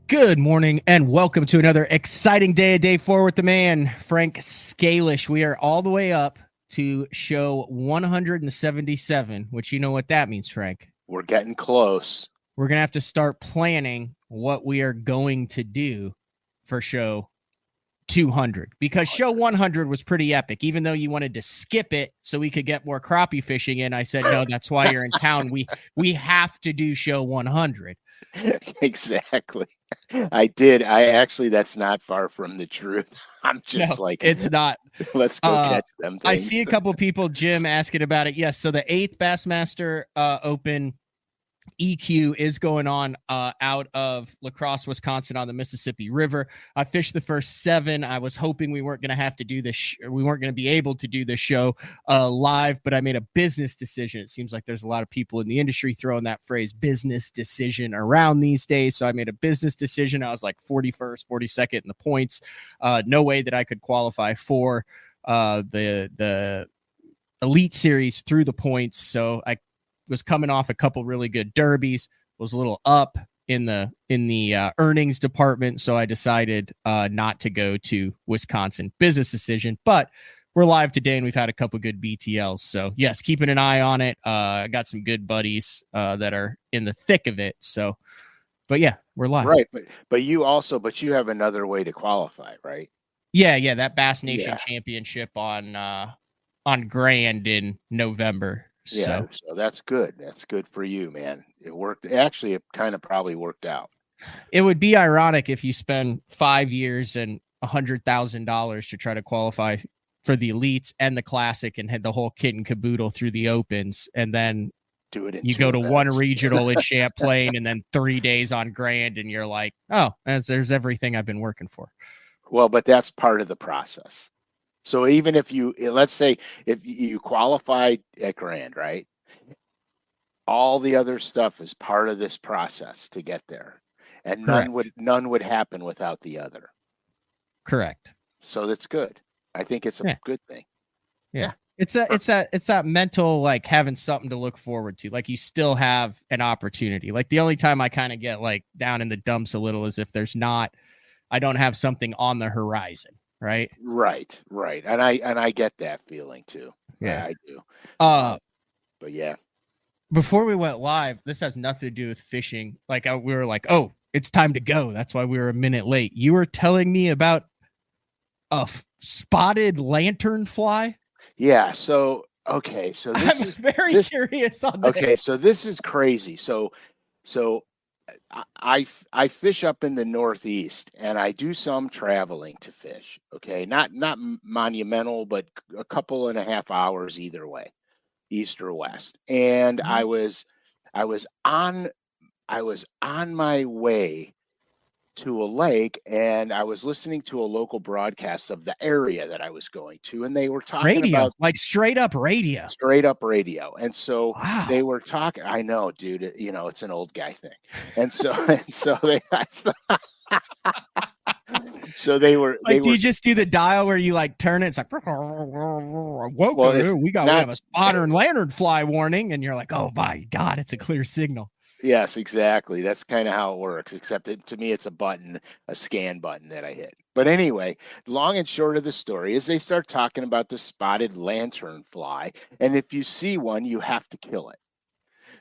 Good morning and welcome to another exciting day four with the man, Frank SCALISH. We are all the way up to show 177, which you know what that means, Frank. We're getting close. We're going to have to start planning what we are going to do for show 200 because show 100 was pretty epic. Even though you wanted to skip it so we could get more crappie fishing in, I said, no, that's why you're in town. We have to do show 100. Exactly. I did. That's not far from the truth. I'm just it's not. Let's go catch them things. I see a couple people, Jim, asking about it. Yes. So the 8th Bassmaster Open EQ is going on out of La Crosse, Wisconsin on the Mississippi River. I fished the first 7. I was hoping we weren't going to have to do this. We weren't going to be able to do the show live, but I made a business decision. It seems like there's a lot of people in the industry throwing that phrase business decision around these days. So I made a business decision. I was like 41st, 42nd in the points. No way that I could qualify for the Elite Series through the points. So I was coming off a couple really good derbies, was a little up in the earnings department. So I decided not to go to Wisconsin. Business decision, but we're live today and we've had a couple good BTLs. So yes, keeping an eye on it. I got some good buddies that are in the thick of it. So, but yeah, we're live. Right. But you have another way to qualify, right? Yeah. That Bass Nation Championship on Grand in November. So that's good. That's good for you, man. It worked. Actually, it kind of probably worked out. It would be ironic if you spend 5 years and $100,000 to try to qualify for the elites and the classic and had the whole kit and caboodle through the opens. And then do it. You go to one regional in Champlain and then 3 days on Grand. And you're like, oh, there's everything I've been working for. Well, but that's part of the process. So even if let's say if you qualified at Grand, right? All the other stuff is part of this process to get there. And none would happen without the other. Correct. So that's good. I think it's a good thing. Yeah. It's that mental, like having something to look forward to. Like you still have an opportunity. Like the only time I kind of get like down in the dumps a little is if I don't have something on the horizon. Right. And I get that feeling too. Yeah, I do. But yeah. Before we went live, this has nothing to do with fishing. Like we were like, oh, it's time to go. That's why we were a minute late. You were telling me about a spotted lanternfly. Yeah. So this I'm very curious on this. Okay. So this is crazy. So I fish up in the Northeast and I do some traveling to fish. Okay. Not monumental, but a couple and a half hours either way, east or west. And I was on my way to a lake and I was listening to a local broadcast of the area that I was going to, and they were talking about like straight up radio. And so they were talking, I know, dude, it's an old guy thing. And so they were do you just do the dial where you like turn it? It's like, welcome. We have a spotted lanternfly warning. And you're like, oh my God, it's a clear signal. Yes, exactly. That's kind of how it works, except to me, it's a scan button that I hit. But anyway, long and short of the story is they start talking about the spotted lanternfly. And if you see one, you have to kill it.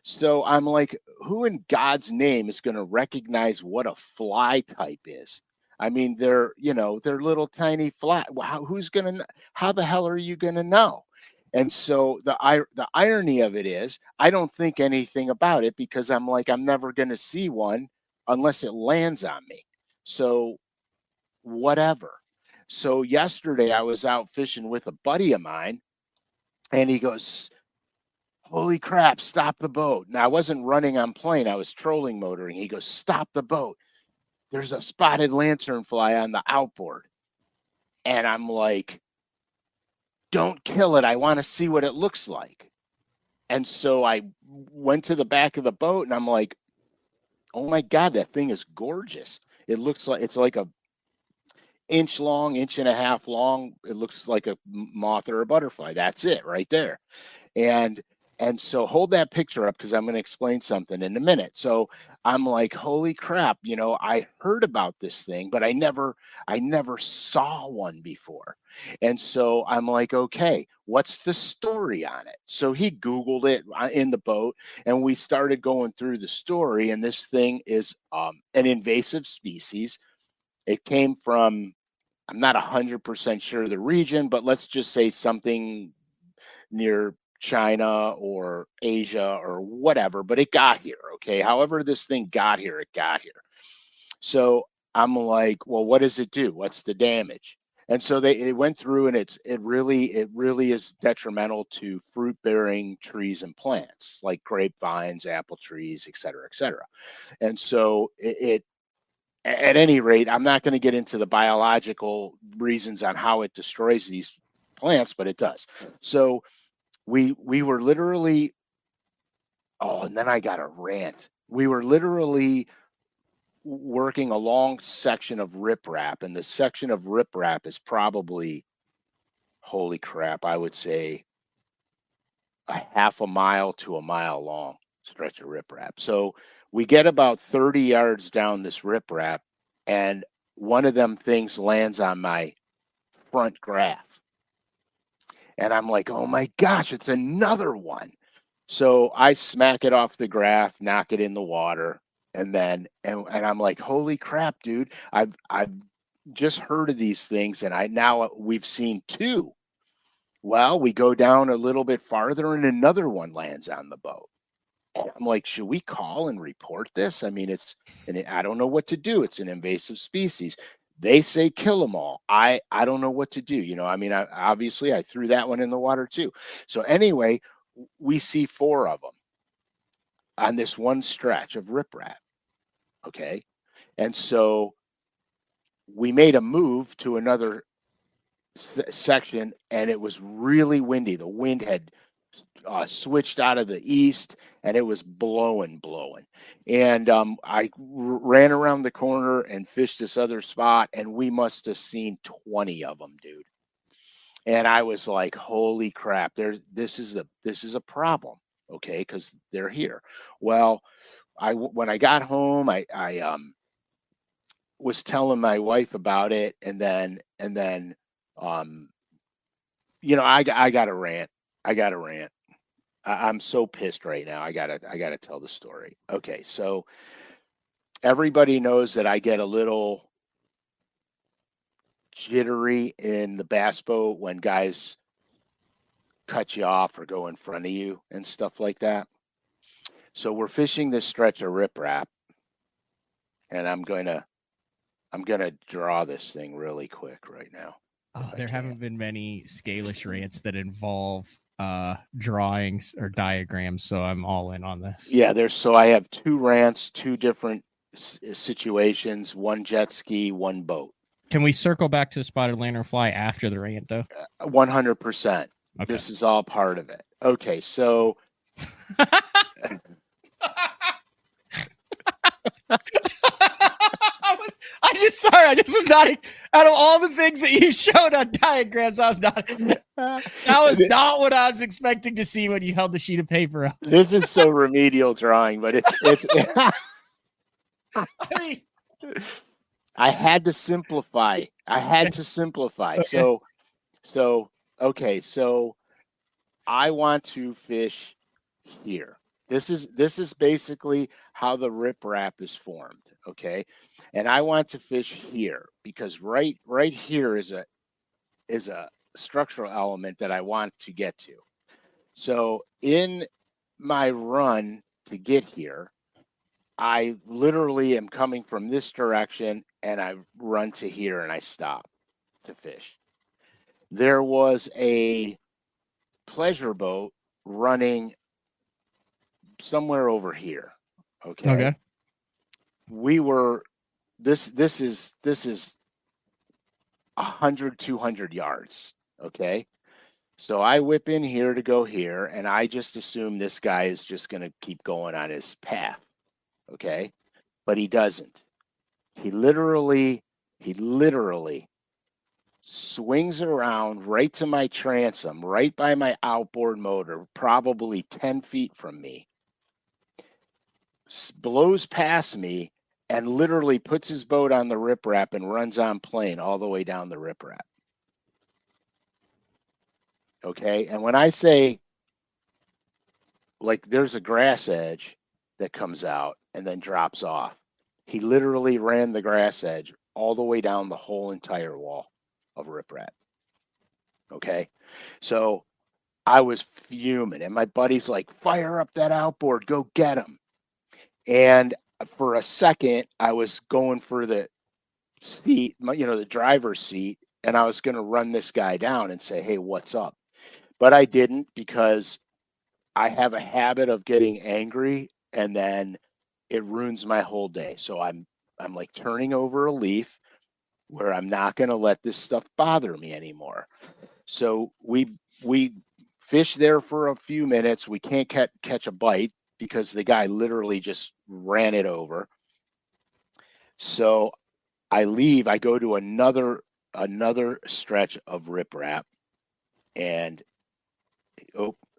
So I'm like, who in God's name is going to recognize what a fly type is? I mean, they're little tiny fly. How the hell are you going to know? And so the irony of it is I don't think anything about it because I'm like, I'm never going to see one unless it lands on me. So whatever. So yesterday I was out fishing with a buddy of mine and he goes, holy crap, stop the boat. Now I wasn't running on plane. I was trolling motoring. He goes, stop the boat. There's a spotted lanternfly on the outboard. And I'm like, don't kill it. I want to see what it looks like. And so I went to the back of the boat and I'm like, oh my God, that thing is gorgeous. It looks like it's like a inch long, inch and a half long. It looks like a moth or a butterfly. That's it right there. And And so hold that picture up because I'm going to explain something in a minute. So I'm like, holy crap, I heard about this thing, but I never saw one before. And so I'm like, okay, what's the story on it? So he Googled it in the boat, and we started going through the story. And this thing is an invasive species. It came from, I'm not 100% sure the region, but let's just say something near China or Asia or whatever, but it got here. Okay. However, this thing got here, it got here. So I'm like, well, what does it do? What's the damage? And so they went through, and it really is detrimental to fruit bearing trees and plants like grapevines, apple trees, et cetera, et cetera. And so at any rate, I'm not going to get into the biological reasons on how it destroys these plants, but it does. So we were literally, and then I got a rant. We were literally working a long section of riprap, and the section of riprap is probably, holy crap, I would say a half a mile to a mile long stretch of riprap. So we get about 30 yards down this riprap, and one of them things lands on my front graph. And I'm like, oh my gosh, it's another one. So I smack it off the graph, knock it in the water, and I'm like, holy crap, dude. I've just heard of these things, and now we've seen two. Well, we go down a little bit farther, and another one lands on the boat. And I'm like, should we call and report this? I mean, I don't know what to do. It's an invasive species. They say kill them all. I don't know what to do. I mean, obviously I threw that one in the water too. So anyway, we see 4 of them on this one stretch of riprap. Okay. And so we made a move to another section, and it was really windy. The wind had switched out of the east, and it was blowing. And I ran around the corner and fished this other spot, and we must have seen 20 of them, dude. And I was like, holy crap, this is a problem, okay, because they're here. Well, when I got home, I was telling my wife about it, and then I got a rant. I'm so pissed right now. I gotta tell the story. Okay, so everybody knows that I get a little jittery in the bass boat when guys cut you off or go in front of you and stuff like that. So we're fishing this stretch of riprap, and I'm gonna draw this thing really quick right now. There haven't been many SCALISH rants that involve drawings or diagrams, so I'm all in on this. Yeah, I have 2 rants, 2 different situations, 1 jet ski, 1 boat. Can we circle back to the spotted lanternfly after the rant, though? 100%. Okay. This is all part of it. Okay, so I just was not, out of all the things that you showed on diagrams, that was not what I was expecting to see when you held the sheet of paper up. This is so remedial drawing, but it's I mean, I had to simplify. Okay. So I want to fish here. This is basically how the riprap is formed, okay? And I want to fish here because right here is a structural element that I want to get to. So in my run to get here, I literally am coming from this direction, and I run to here and I stop to fish. There was a pleasure boat running somewhere over here. Okay. We were, this is 100, 200 yards. Okay. So I whip in here to go here, and I just assume this guy is just going to keep going on his path. Okay. But he doesn't. He literally swings around right to my transom, right by my outboard motor, probably 10 feet from me, blows past me, and literally puts his boat on the riprap and runs on plane all the way down the riprap. Okay. And when I say, like, there's a grass edge that comes out and then drops off, he literally ran the grass edge all the way down the whole entire wall of riprap. Okay. So I was fuming, and my buddy's like, fire up that outboard, go get him. And for a second, I was going for the seat, the driver's seat, and I was going to run this guy down and say, hey, what's up? But I didn't, because I have a habit of getting angry, and then it ruins my whole day. So I'm like turning over a leaf where I'm not going to let this stuff bother me anymore. So we fish there for a few minutes. We can't catch a bite because the guy literally just ran it over. So I leave. I go to another stretch of riprap, and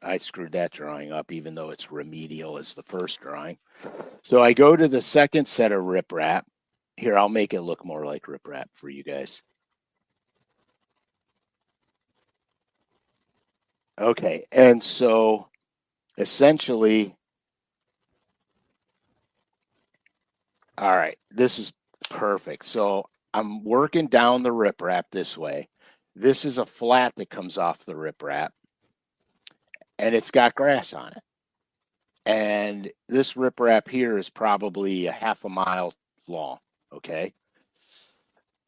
I screwed that drawing up, even though it's remedial as the first drawing. So I go to the second set of riprap. Here, I'll make it look more like riprap for you guys. Okay, and so essentially, all right, this is perfect. So I'm working down the riprap this way. This is a flat that comes off the riprap, and it's got grass on it. And this riprap here is probably a half a mile long, okay?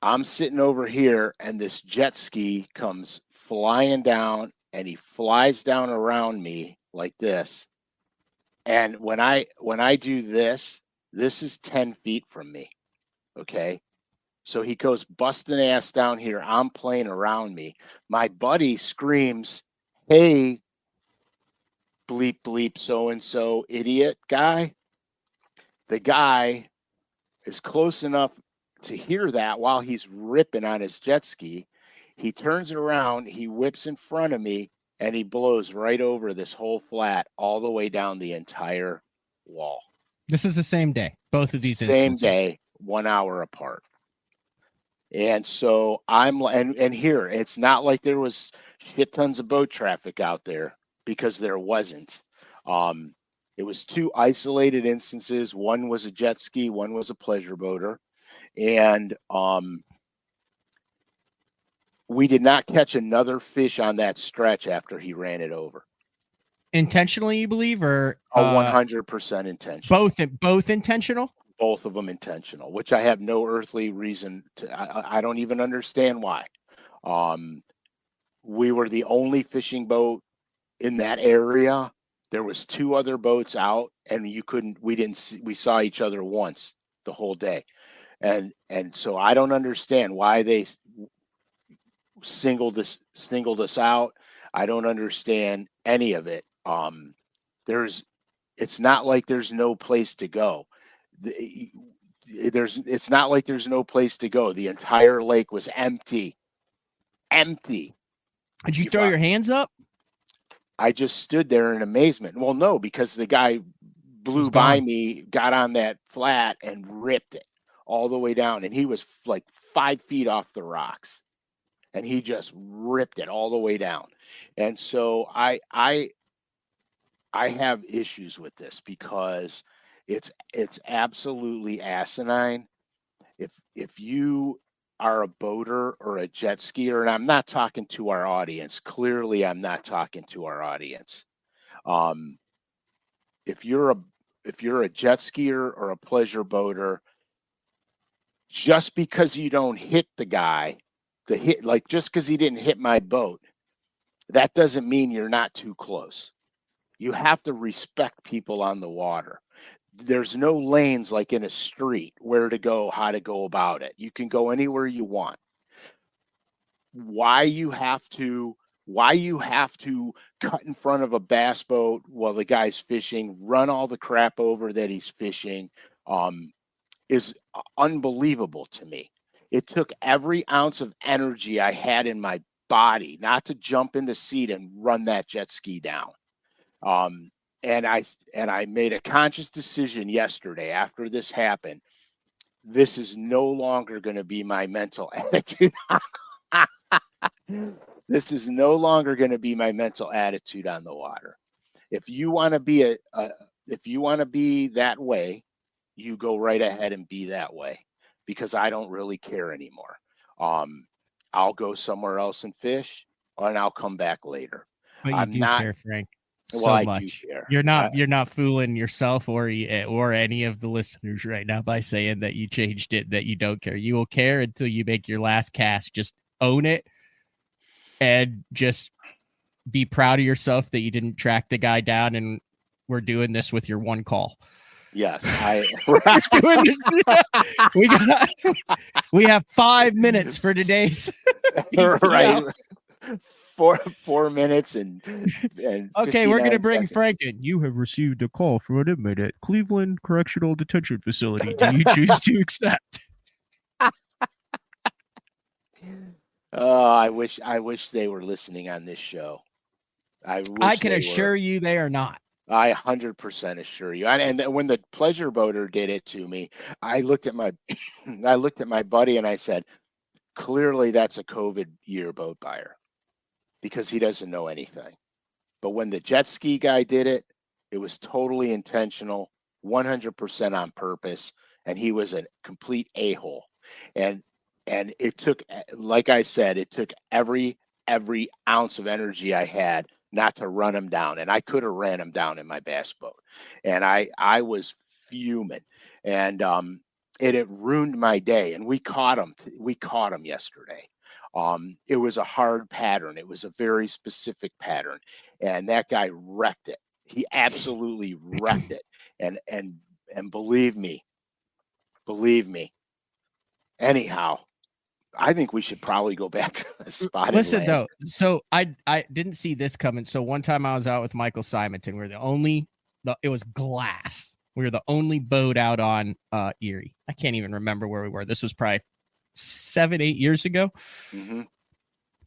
I'm sitting over here, and this jet ski comes flying down, and he flies down around me like this. And when I do this, this is 10 feet from me, okay? So he goes busting ass down here. I'm playing around me. My buddy screams, hey, bleep, bleep, so-and-so idiot guy. The guy is close enough to hear that while he's ripping on his jet ski. He turns around, he whips in front of me, and he blows right over this whole flat all the way down the entire wall. This is the same day, both of these same instances. Day, 1 hour apart. And so and here, it's not like there was shit tons of boat traffic out there, because there wasn't. It was 2 isolated instances. One was a jet ski, one was a pleasure boater. And we did not catch another fish on that stretch after he ran it over. Intentionally, you believe, or 100% intentional? Both intentional? Both of them intentional, which I have no earthly reason to. I don't even understand why. We were the only fishing boat in that area. There was 2 other boats out, and we saw each other once the whole day. And so I don't understand why they singled us out. I don't understand any of it. It's not like there's no place to go. It's not like there's no place to go. The entire lake was empty. Did you throw your hands up? I just stood there in amazement. Well, no, because the guy blew by me, got on that flat, and ripped it all the way down. And he was like 5 feet off the rocks, and he just ripped it all the way down. And so I have issues with this, because it's absolutely asinine. If you are a boater or a jet skier, and I'm not talking to our audience. Clearly, I'm not talking to our audience. If you're a jet skier or a pleasure boater, just because you don't hit the guy, just because he didn't hit my boat, that doesn't mean you're not too close. You have to respect people on the water. There's no lanes like in a street, where to go, how to go about it. You can go anywhere you want. Why you have to cut in front of a bass boat while the guy's fishing, run all the crap over that he's fishing, is unbelievable to me. It took every ounce of energy I had in my body not to jump in the seat and run that jet ski down. And I made a conscious decision yesterday after this happened. This is no longer going to be my mental attitude. This is no longer going to be my mental attitude on the water. If you want to be if you want to be that way, you go right ahead and be that way, because I don't really care anymore. I'll go somewhere else and fish, and I'll come back later. But you do care, Frank, well, I much. do care. You're not fooling yourself or any of the listeners right now by saying that you changed it, that you don't care. You will care until you make your last cast. Just own it and just be proud of yourself that you didn't track the guy down, and we're doing this with your one call. Yes, we have 5 minutes for today's right. 4 minutes and okay, we're gonna bring seconds. Frank in. You have received a call from an inmate at Cleveland Correctional Detention Facility. Do you choose to accept? I wish they were listening on this show. I can assure you they are not. I 100% assure you. And when the pleasure boater did it to me, I looked at my buddy and I said, clearly that's a COVID year boat buyer, because he doesn't know anything. But when the jet ski guy did it, it was totally intentional, 100% on purpose, and he was a complete a-hole. And it took, like I said, it took every ounce of energy I had not to run him down. And I could have ran him down in my bass boat. And I was fuming. And it ruined my day. And we caught him. We caught him yesterday. It was a hard pattern. It was a very specific pattern. And that guy wrecked it. He absolutely wrecked it. And believe me. Anyhow, I think we should probably go back to the spot. Listen, though, so I didn't see this coming. So one time I was out with Michael Simonton. It was glass. We were the only boat out on Erie. I can't even remember where we were. This was probably 7-8 years ago. Mm-hmm.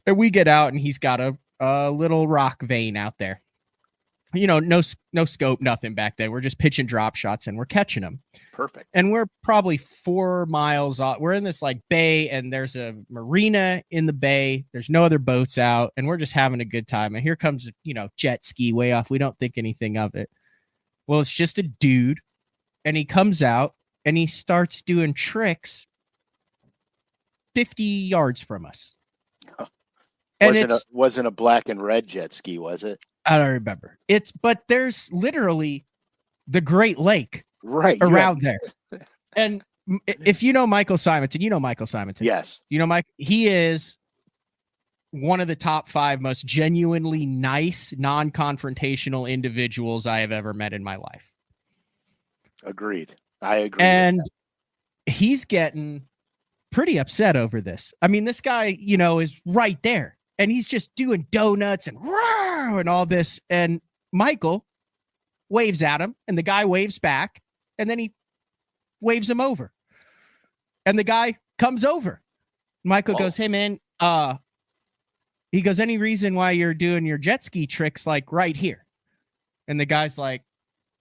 And we get out, and he's got a little rock vein out there. You know, no scope, nothing back then. We're just pitching drop shots, and we're catching them. Perfect. And we're probably 4 miles off. We're in this like bay, and there's a marina in the bay. There's no other boats out, and we're just having a good time. And here comes, jet ski way off. We don't think anything of it. Well, it's just a dude, and he comes out, and he starts doing tricks 50 yards from us. And it wasn't a black and red jet ski, was it? I don't remember. But there's literally the Great Lake right around there. And if you know Michael Simonton, you know Michael Simonton. Yes. You know, Mike, he is one of the top 5 most genuinely nice, non-confrontational individuals I have ever met in my life. Agreed. I agree. And he's getting pretty upset over this. I mean, this guy, is right there, and he's just doing donuts and all this. And Michael waves at him, and the guy waves back, and then he waves him over, and the guy comes over. Michael goes, "Hey man," he goes, "Any reason why you're doing your jet ski tricks like right here?" And the guy's like,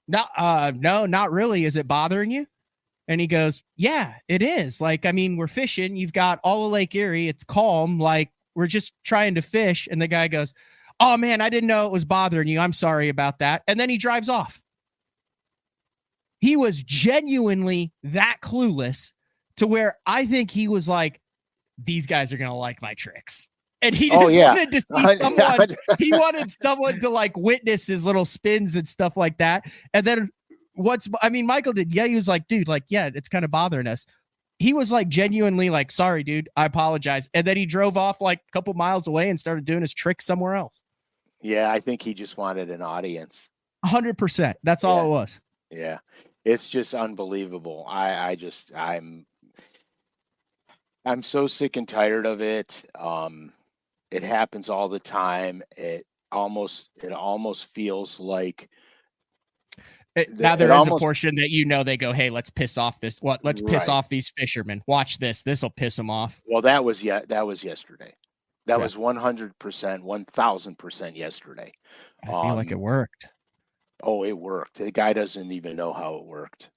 "No, not really. Is it bothering you?" And he goes, "Yeah, it is. Like, I mean, we're fishing. You've got all of Lake Erie. It's calm. Like, we're just trying to fish." And the guy goes, "Oh man, I didn't know it was bothering you. I'm sorry about that." And then he drives off. He was genuinely that clueless to where I think he was like, these guys are going to like my tricks. And he just wanted to see someone. He wanted someone to like witness his little spins and stuff like that. And then Michael did. Yeah, he was like, dude, like, yeah, it's kind of bothering us. He was like genuinely like, sorry, dude, I apologize. And then he drove off like a couple miles away and started doing his trick somewhere else. Yeah, I think he just wanted an audience. 100%. That's all it was. Yeah, it's just unbelievable. I'm so sick and tired of it. It happens all the time. It almost feels like Now there it is a almost portion that they go, hey, let's piss off let's piss right. off these fishermen. Watch this. This'll piss them off. Well, that was yesterday. That Yeah. was 100%, 1000% yesterday. I feel like it worked. Oh, it worked. The guy doesn't even know how it worked.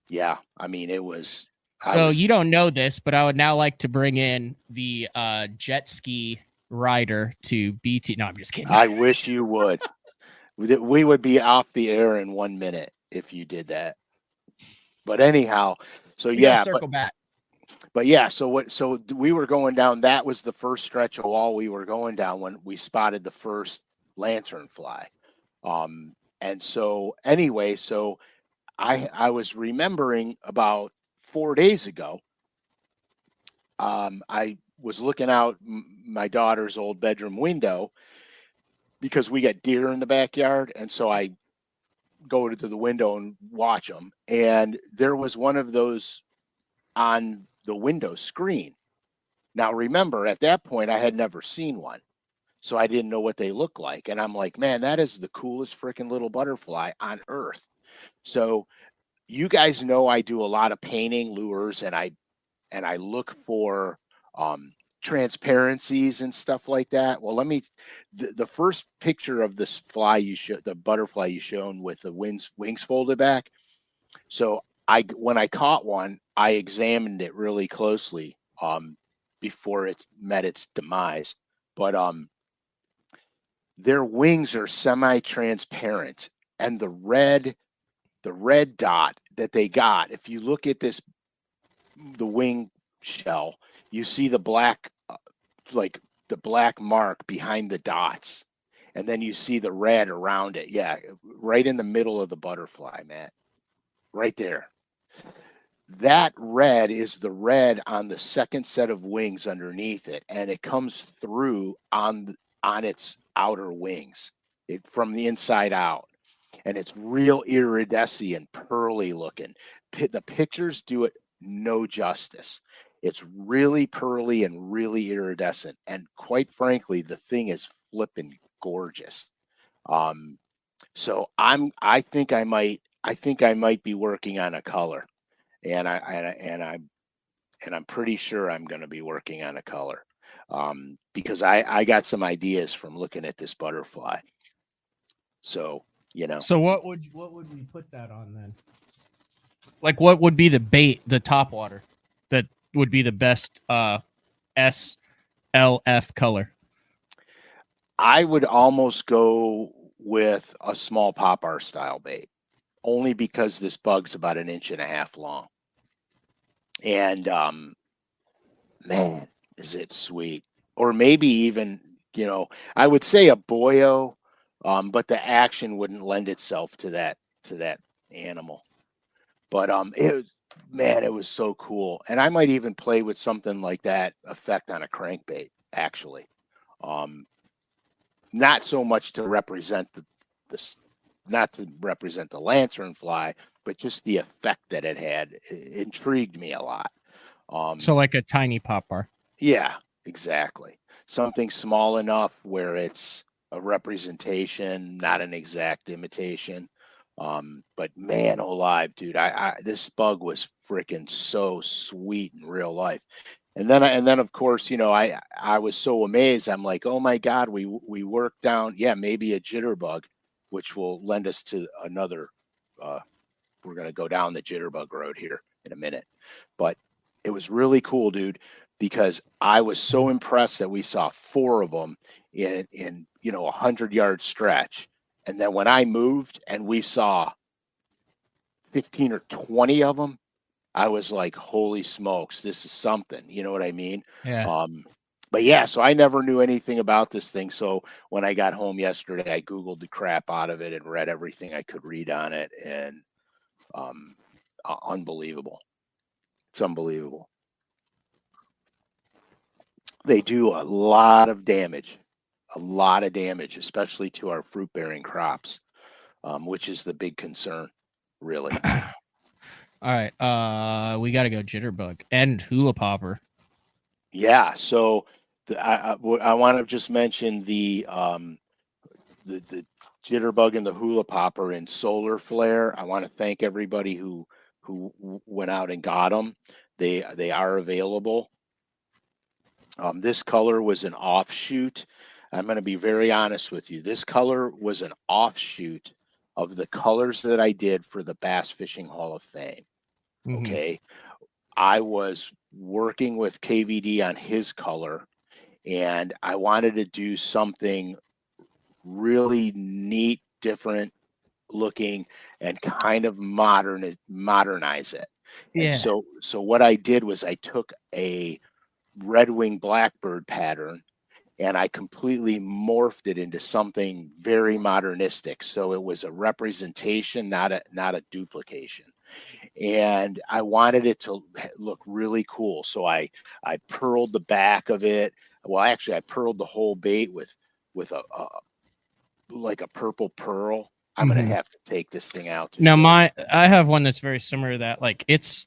Yeah, I mean, it was. So you don't know this, but I would now like to bring in the jet ski rider to BT. No, I'm just kidding. I wish you would. We would be off the air in 1 minute if you did that. But anyhow, so We gotta yeah, circle back. but yeah, so we were going down. That was the first stretch of wall we were going down when we spotted the first lanternfly. And so anyway, so I was remembering about 4 days ago. I was looking out my daughter's old bedroom window because we got deer in the backyard, and so I go to the window and watch them. And there was one of those on the window screen. Now, remember, at that point, I had never seen one, so I didn't know what they look like. And I'm like, man, that is the coolest freaking little butterfly on earth. So you guys know I do a lot of painting lures, and I look for transparencies and stuff like that. Well, the first picture of this the butterfly you shown with the wings folded back. So when I caught one, I examined it really closely before it met its demise. But their wings are semi-transparent, and the red dot that they got, if you look at the wing shell, you see the black, like the black mark behind the dots, and then you see the red around it. Yeah, right in the middle of the butterfly, Matt. Right there. That red is the red on the second set of wings underneath it, and it comes through on its outer wings, from the inside out, and it's real iridescent and pearly looking. The pictures do it no justice. It's really pearly and really iridescent, and quite frankly, the thing is flipping gorgeous. So I think I might be working on a color, and I'm pretty sure I'm going to be working on a color, because I got some ideas from looking at this butterfly. So So what would we put that on then? Like, what would be the bait, the top water, that would be the best SLF color? I would almost go with a small popper style bait, only because this bug's about 1.5 inches long. And man, is it sweet. Or maybe even, I would say a boyo, but the action wouldn't lend itself to that animal. But it was so cool. And I might even play with something like that effect on a crankbait, actually. Not so much to represent not to represent the lanternfly, but just the effect that it had. It intrigued me a lot. So like a tiny popper. Yeah, exactly. Something small enough where it's a representation, not an exact imitation. But man alive, dude, this bug was freaking so sweet in real life. And then of course, I was so amazed. I'm like, oh my God, we worked down, maybe a jitterbug, which will lend us to another. We're gonna go down the jitterbug road here in a minute, but it was really cool, dude, because I was so impressed that we saw 4 of them in 100-yard stretch. And then when I moved and we saw 15 or 20 of them, I was like, holy smokes, this is something. You know what I mean? Yeah. But yeah, so I never knew anything about this thing. So when I got home yesterday, I Googled the crap out of it and read everything I could read on it. And unbelievable. It's unbelievable. They do a lot of damage, especially to our fruit-bearing crops, which is the big concern, really. All right, we got to go jitterbug and hula popper. Yeah, so I want to just mention the Jitterbug and the Hula Popper in Solar Flare. I want to thank everybody who went out and got them. They are available. This color was an offshoot. I'm going to be very honest with you. This color was an offshoot of the colors that I did for the Bass Fishing Hall of Fame. Okay. I was working with KVD on his color, and I wanted to do something really neat, different looking, and kind of modernize it. Yeah. And so what I did was I took a red-winged blackbird pattern and I completely morphed it into something very modernistic. So it was a representation, not a duplication. And I wanted it to look really cool. So I pearled the back of it. Well, actually, I pearled the whole bait with a like a purple pearl. I'm gonna have to take this thing out. Now I have one that's very similar to that. Like it's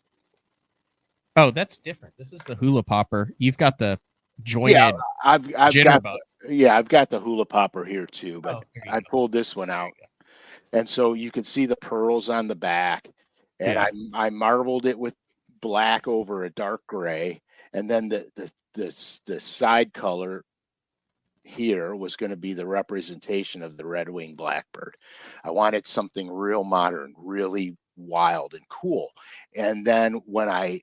that's different. This is the Hula Popper. You've got the jointed. Yeah, I've got the Hula Popper here too, but I pulled this one out, and so you can see the pearls on the back, and I marbled it with black over a dark gray, and then the side color here was going to be the representation of the red-winged blackbird. I wanted something real modern, really wild and cool. And then when I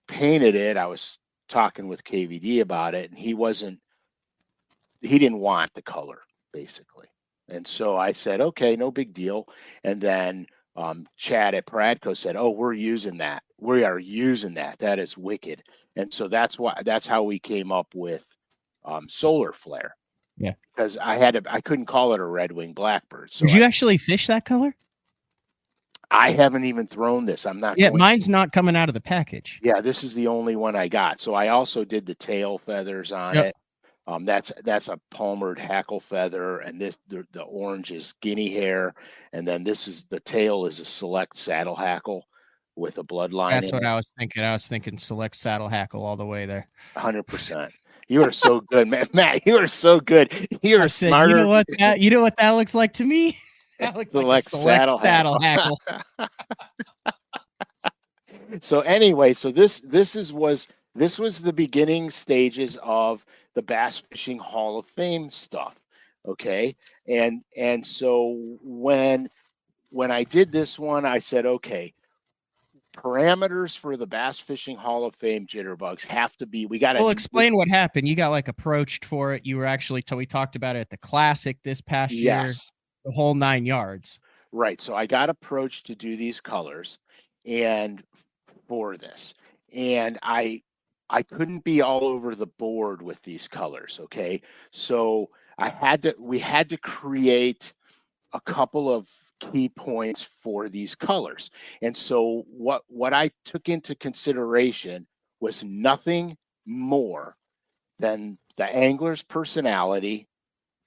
painted it, I was talking with KVD about it, and he didn't want the color, basically. And so I said, okay, no big deal. And then Chad at Pradco said, oh, we're using that. We are using that. That is wicked. And so that's how we came up with Solar Flare. Yeah. Because I couldn't call it a red-winged blackbird. So did you actually fish that color? I haven't even thrown this. I'm not. Yeah, mine's not coming out of the package. Yeah, this is the only one I got. So I also did the tail feathers on it. That's a palmered hackle feather, and the orange is guinea hair, and then the tail is a select saddle hackle with a bloodline. That's what I was thinking. I was thinking select saddle hackle all the way there. 100%. You are so good, man. Matt, you are so good. You are smarter. You know what that looks like to me? That looks like a select saddle hackle. So anyway, so this was the beginning stages of the Bass Fishing Hall of Fame stuff. Okay. And so when I did this one, I said, okay, parameters for the Bass Fishing Hall of Fame jitterbugs have to be, well, explain what happened. You got like approached for it. You were actually, we talked about it at the Classic this past year, the whole 9 yards. Right. So I got approached to do these colors and for this, and I couldn't be all over the board with these colors. Okay. So we had to create a couple of key points for these colors. And so what I took into consideration was nothing more than the angler's personality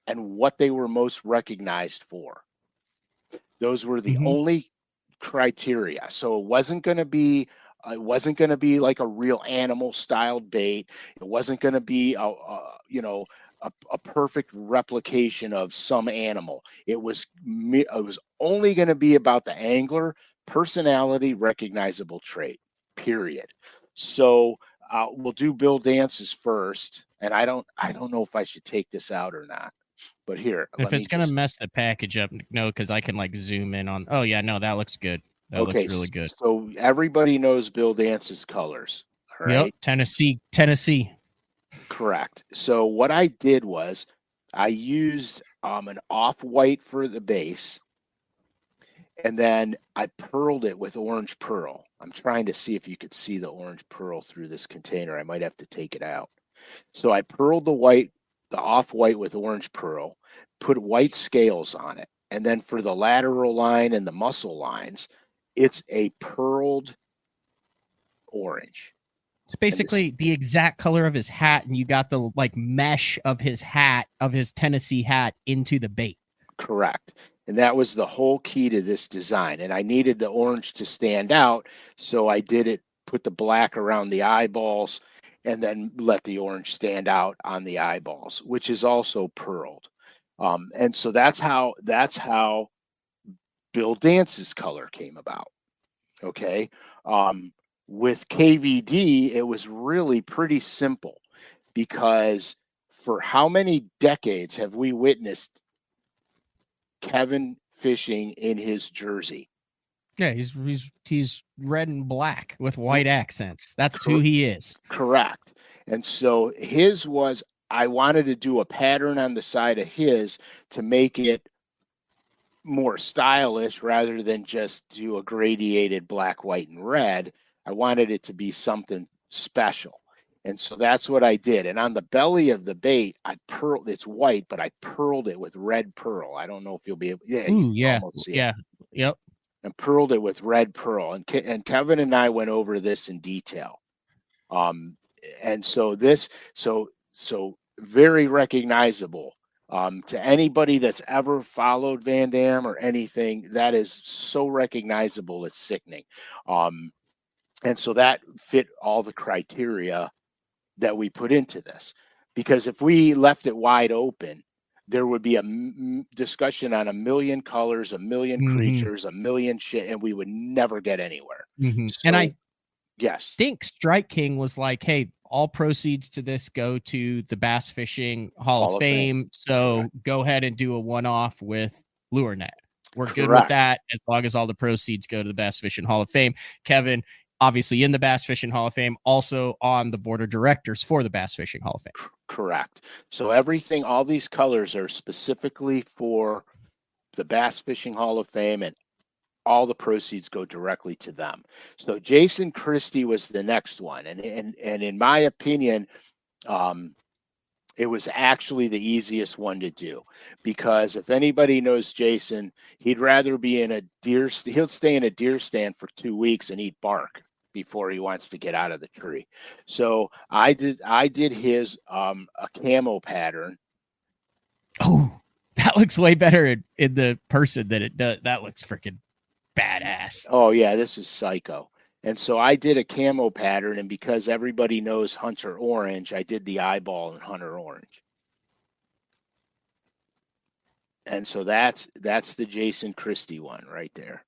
and what they were most recognized for. Those were the only criteria. So it wasn't going to be like a real animal styled bait. It wasn't going to be a perfect replication of some animal. It was only going to be about the angler, personality, recognizable trait, period. So we'll do Bill Dance's first, and I don't know if I should take this out or not. But here, if it's going to mess the package up, no, because I can like zoom in on. Oh yeah, no, that looks good. That looks really good. So everybody knows Bill Dance's colors. All right. Yep, Tennessee. Correct. So what I did was I used an off-white for the base, and then I pearled it with orange pearl. I'm trying to see if you could see the orange pearl through this container. I might have to take it out. So I pearled the off-white with orange pearl, put white scales on it, and then for the lateral line and the muscle lines, it's a pearled orange. It's basically the exact color of his hat, and you got the like mesh of his hat, of his Tennessee hat, into the bait. Correct. And that was the whole key to this design. And I needed the orange to stand out, so I put the black around the eyeballs, and then let the orange stand out on the eyeballs, which is also pearled. And so that's how Bill Dance's color came about. Okay. With KVD, it was really pretty simple, because for how many decades have we witnessed Kevin fishing in his jersey? Yeah, he's red and black with white accents. That's who he is. Correct. And so his was, I wanted to do a pattern on the side of his to make it more stylish rather than just do a gradiated black, white, and red. I wanted it to be something special. And so that's what I did. And on the belly of the bait, it's white, but I pearled it with red pearl. I don't know if you'll be able, Ooh, yeah, yeah, yep. And pearled it with red pearl. And Kevin and I went over this in detail. And so so very recognizable. To anybody that's ever followed Van Dam or anything, that is so recognizable, it's sickening. And so that fit all the criteria that we put into this. Because if we left it wide open, there would be a discussion on a million colors, a million creatures, a million shit, and we would never get anywhere. So, and I yes, think Strike King was like, hey, all proceeds to this go to the Bass Fishing Hall of Fame. So go ahead and do a one-off with LureNet. We're good with that as long as all the proceeds go to the Bass Fishing Hall of Fame. Kevin, obviously in the Bass Fishing Hall of Fame, also on the board of directors for the Bass Fishing Hall of Fame. Correct. So everything, all these colors are specifically for the Bass Fishing Hall of Fame, and all the proceeds go directly to them. So Jason Christie was the next one. And in my opinion, it was actually the easiest one to do, because if anybody knows Jason, he'd rather be in he'll stay in a deer stand for 2 weeks and eat bark before he wants to get out of the tree. So I did his a camo pattern. Oh, that looks way better in the person than it does. That looks freaking badass. Oh yeah, this is psycho. And so I did a camo pattern, and because everybody knows Hunter Orange, I did the eyeball in Hunter Orange. And so that's the Jason Christie one right there.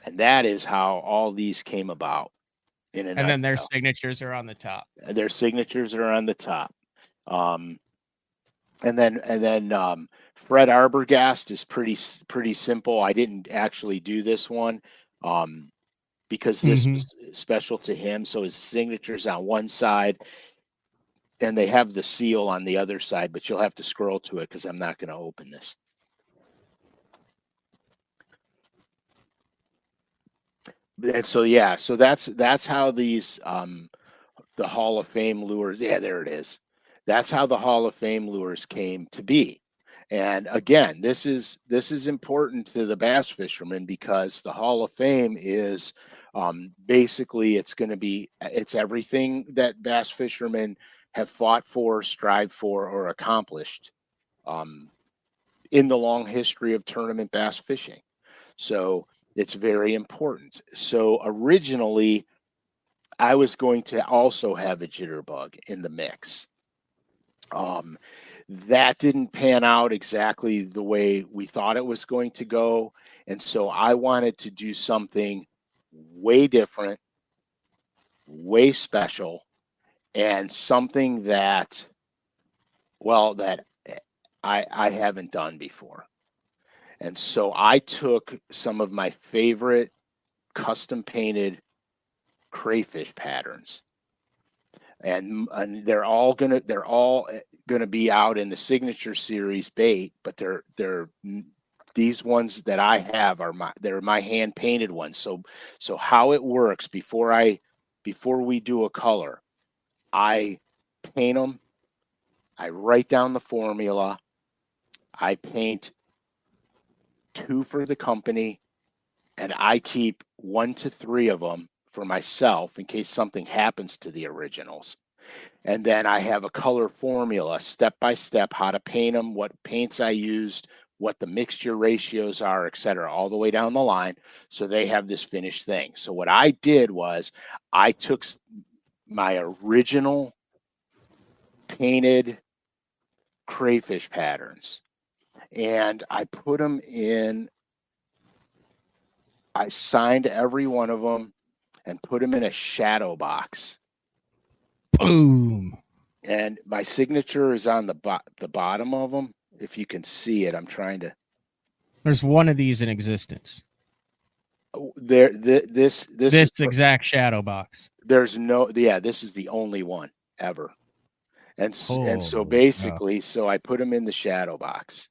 And that is how all these came about. And then their signatures are on the top. Their signatures are on the top. And then Fred Arbogast is pretty simple. I didn't actually do this one because this was special to him. So his signature's on one side, and they have the seal on the other side, but you'll have to scroll to it because I'm not going to open this. And so yeah, so that's how these the Hall of Fame lures. Yeah, there it is. That's how the Hall of Fame lures came to be. And again, this is important to the bass fishermen, because the Hall of Fame is basically it's everything that bass fishermen have fought for, strived for, or accomplished in the long history of tournament bass fishing. So it's very important. So originally, I was going to also have a jitterbug in the mix. That didn't pan out exactly the way we thought it was going to go. And so I wanted to do something way different, way special, and something that I haven't done before. And so I took some of my favorite custom painted crayfish patterns, and they're all gonna be out in the signature series bait, but they're these ones that I have are my hand painted ones. So how it works, before we do a color, I paint them, I write down the formula, I paint 2 for the company, and I keep 1 to 3 of them for myself in case something happens to the originals. And then I have a color formula, step by step, how to paint them, what paints I used, what the mixture ratios are, etc., all the way down the line, so they have this finished thing. So what I did was I took my original painted crayfish patterns. And I put them in, I signed every one of them and put them in a shadow box. Boom. And my signature is on the bottom of them. If you can see it, I'm trying to. There's one of these in existence. This exact shadow box. There's no, this is the only one ever. And so basically, so I put them in the shadow box.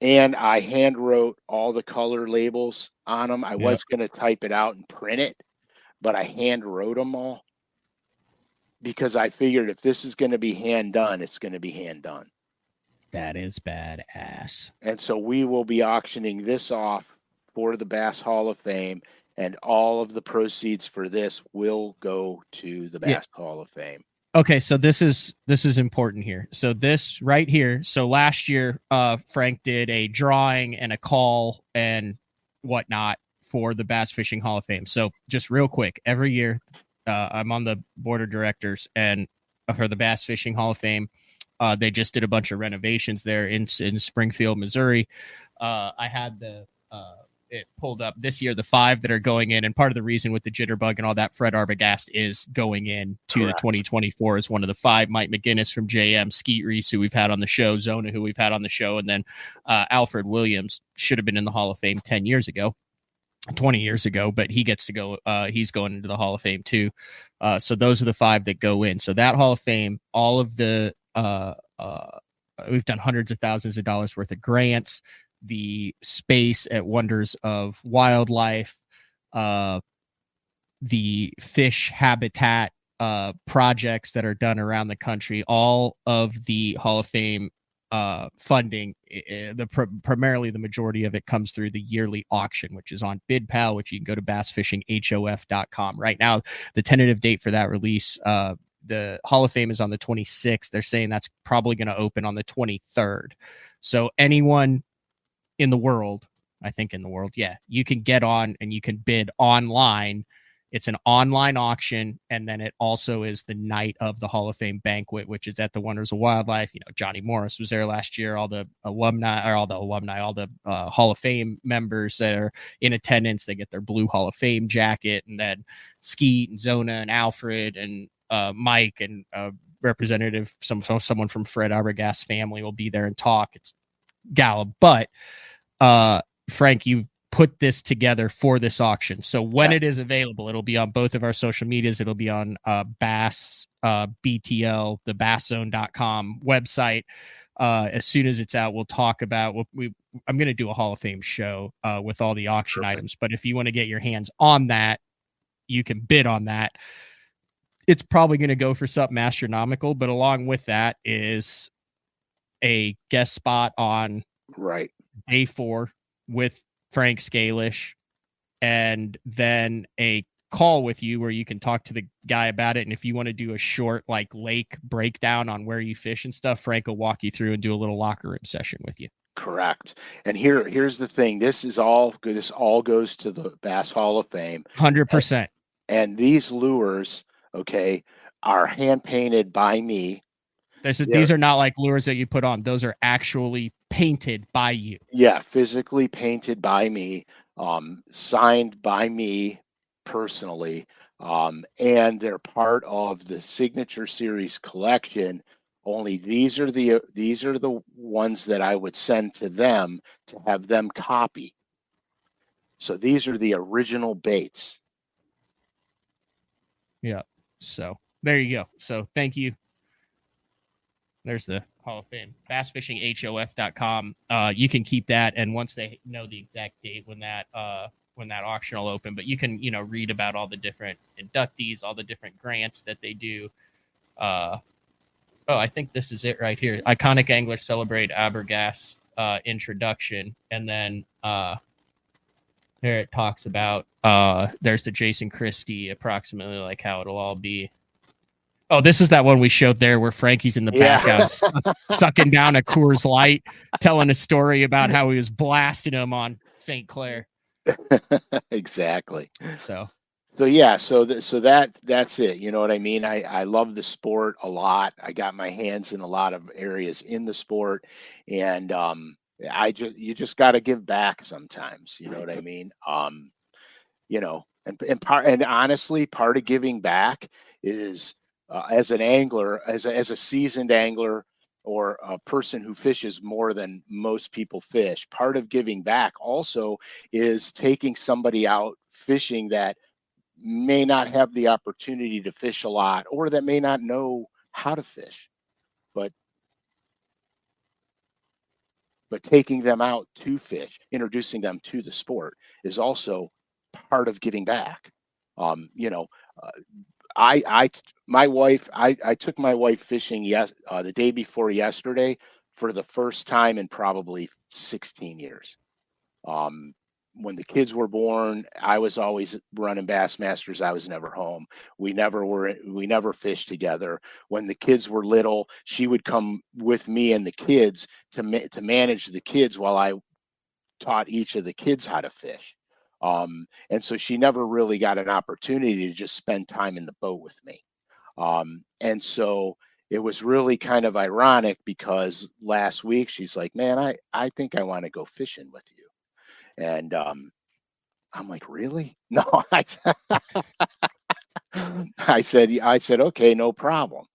And I hand wrote all the color labels on them. I was going to type it out and print it, but I hand wrote them all because I figured if this is going to be hand done, it's going to be hand done. That is badass. And so we will be auctioning this off for the Bass Hall of Fame, and all of the proceeds for this will go to the Bass Hall of Fame. Okay, so this is important here. So this right here. So last year, Frank did a drawing and a call and whatnot for the Bass Fishing Hall of Fame. So just real quick, every year, I'm on the board of directors and for the Bass Fishing Hall of Fame. They just did a bunch of renovations there in Springfield, Missouri. I had it pulled up this year, the 5 that are going in. And part of the reason with the jitterbug and all that, Fred Arbogast is going in to the 2024 as one of the 5. Mike McGinnis from JM, Skeet Reese, who we've had on the show, Zona, who we've had on the show, and then Alfred Williams should have been in the Hall of Fame 10 years ago, 20 years ago, but he gets to go. He's going into the Hall of Fame too. So those are the 5 that go in. So that Hall of Fame, all of the we've done hundreds of thousands of dollars worth of grants, the space at Wonders of Wildlife, the fish habitat projects that are done around the country, all of the Hall of Fame funding, primarily the majority of it comes through the yearly auction, which is on BidPal, which you can go to bassfishinghof.com. Right now, the tentative date for that release, the Hall of Fame is on the 26th. They're saying that's probably going to open on the 23rd. So anyone in the world, you can get on and you can bid online. It's an online auction, and then it also is the night of the Hall of Fame banquet, which is at the Wonders of Wildlife. You know, Johnny Morris was there last year. All the Hall of Fame members that are in attendance, they get their blue Hall of Fame jacket, and then Skeet and Zona and Alfred and Mike and representative, someone from Fred Arbogast's family will be there and talk. It's gala, but Frank, you put this together for this auction. So when it is available, it'll be on both of our social medias. It'll be on Bass BTL, the BassZone.com website. As soon as it's out, we'll talk about I'm going to do a Hall of Fame show with all the auction items. But if you want to get your hands on that, you can bid on that. It's probably going to go for something astronomical, but along with that is a guest spot on day 4 with Frank Scalish, and then a call with you where you can talk to the guy about it. And if you want to do a short lake breakdown on where you fish and stuff, Frank will walk you through and do a little locker room session with you. Correct. And here's the thing. This is all good. This all goes to the Bass Hall of Fame. 100%. And these lures, are hand painted by me. These are not like lures that you put on. Those are actually painted by you. Yeah, physically painted by me, signed by me personally, and they're part of the Signature Series collection. Only these are the ones that I would send to them to have them copy. So these are the original baits. Yeah. So there you go. So thank you. There's the Hall of Fame, bassfishinghof.com. You can keep that. And once they know the exact date when that auction will open, but you can, read about all the different inductees, all the different grants that they do. I think this is it right here. Iconic Anglers Celebrate Arbogast introduction. And then there it talks about, there's the Jason Christie, approximately how it'll all be. Oh, this is that one we showed there where Frankie's in the back out sucking down a Coors Light, telling a story about how he was blasting him on St. Clair. Exactly. So So yeah, that's it. You know what I mean? I love the sport a lot. I got my hands in a lot of areas in the sport, and you just got to give back sometimes. You know what I mean? And honestly, part of giving back is as an angler, as a seasoned angler or a person who fishes more than most people fish. Part of giving back also is taking somebody out fishing that may not have the opportunity to fish a lot or that may not know how to fish, but taking them out to fish, introducing them to the sport is also part of giving back. You know, uh, my wife, I took my wife fishing the day before yesterday for the first time in probably 16 years. Um, when the kids were born, I was always running Bassmasters. I was never home. We never fished together. When the kids were little, she would come with me and the kids to manage the kids while I taught each of the kids how to fish. And so she never really got an opportunity to just spend time in the boat with me. And so it was really kind of ironic because last week she's like, "Man, I think I want to go fishing with you." And I'm like, "Really?" No, I said, "Okay, no problem."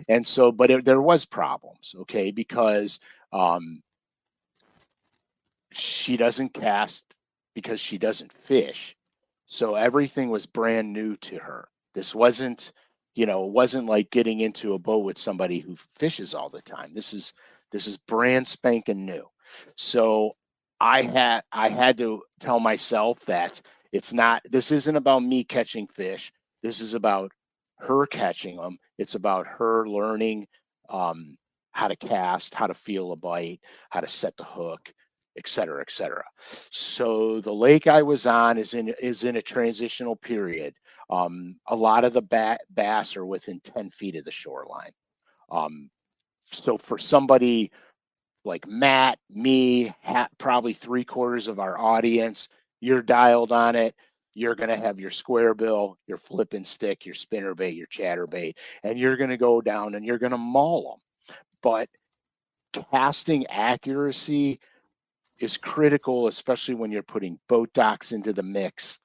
And so, but there was problems, okay, because um, she doesn't cast because she doesn't fish. So everything was brand new to her. This wasn't, it wasn't like getting into a boat with somebody who fishes all the time. This is brand spanking new. So I had to tell myself that this isn't about me catching fish. This is about her catching them. It's about her learning how to cast, how to feel a bite, how to set the hook, et cetera, et cetera. So the lake I was on is in a transitional period. A lot of the bass are within 10 feet of the shoreline. So for somebody like Matt, me, probably 3/4 of our audience, you're dialed on it. You're going to have your square bill, your flipping stick, your spinnerbait, your chatterbait, and you're going to go down and you're going to maul them. But casting accuracy is critical, especially when you're putting boat docks into the mix,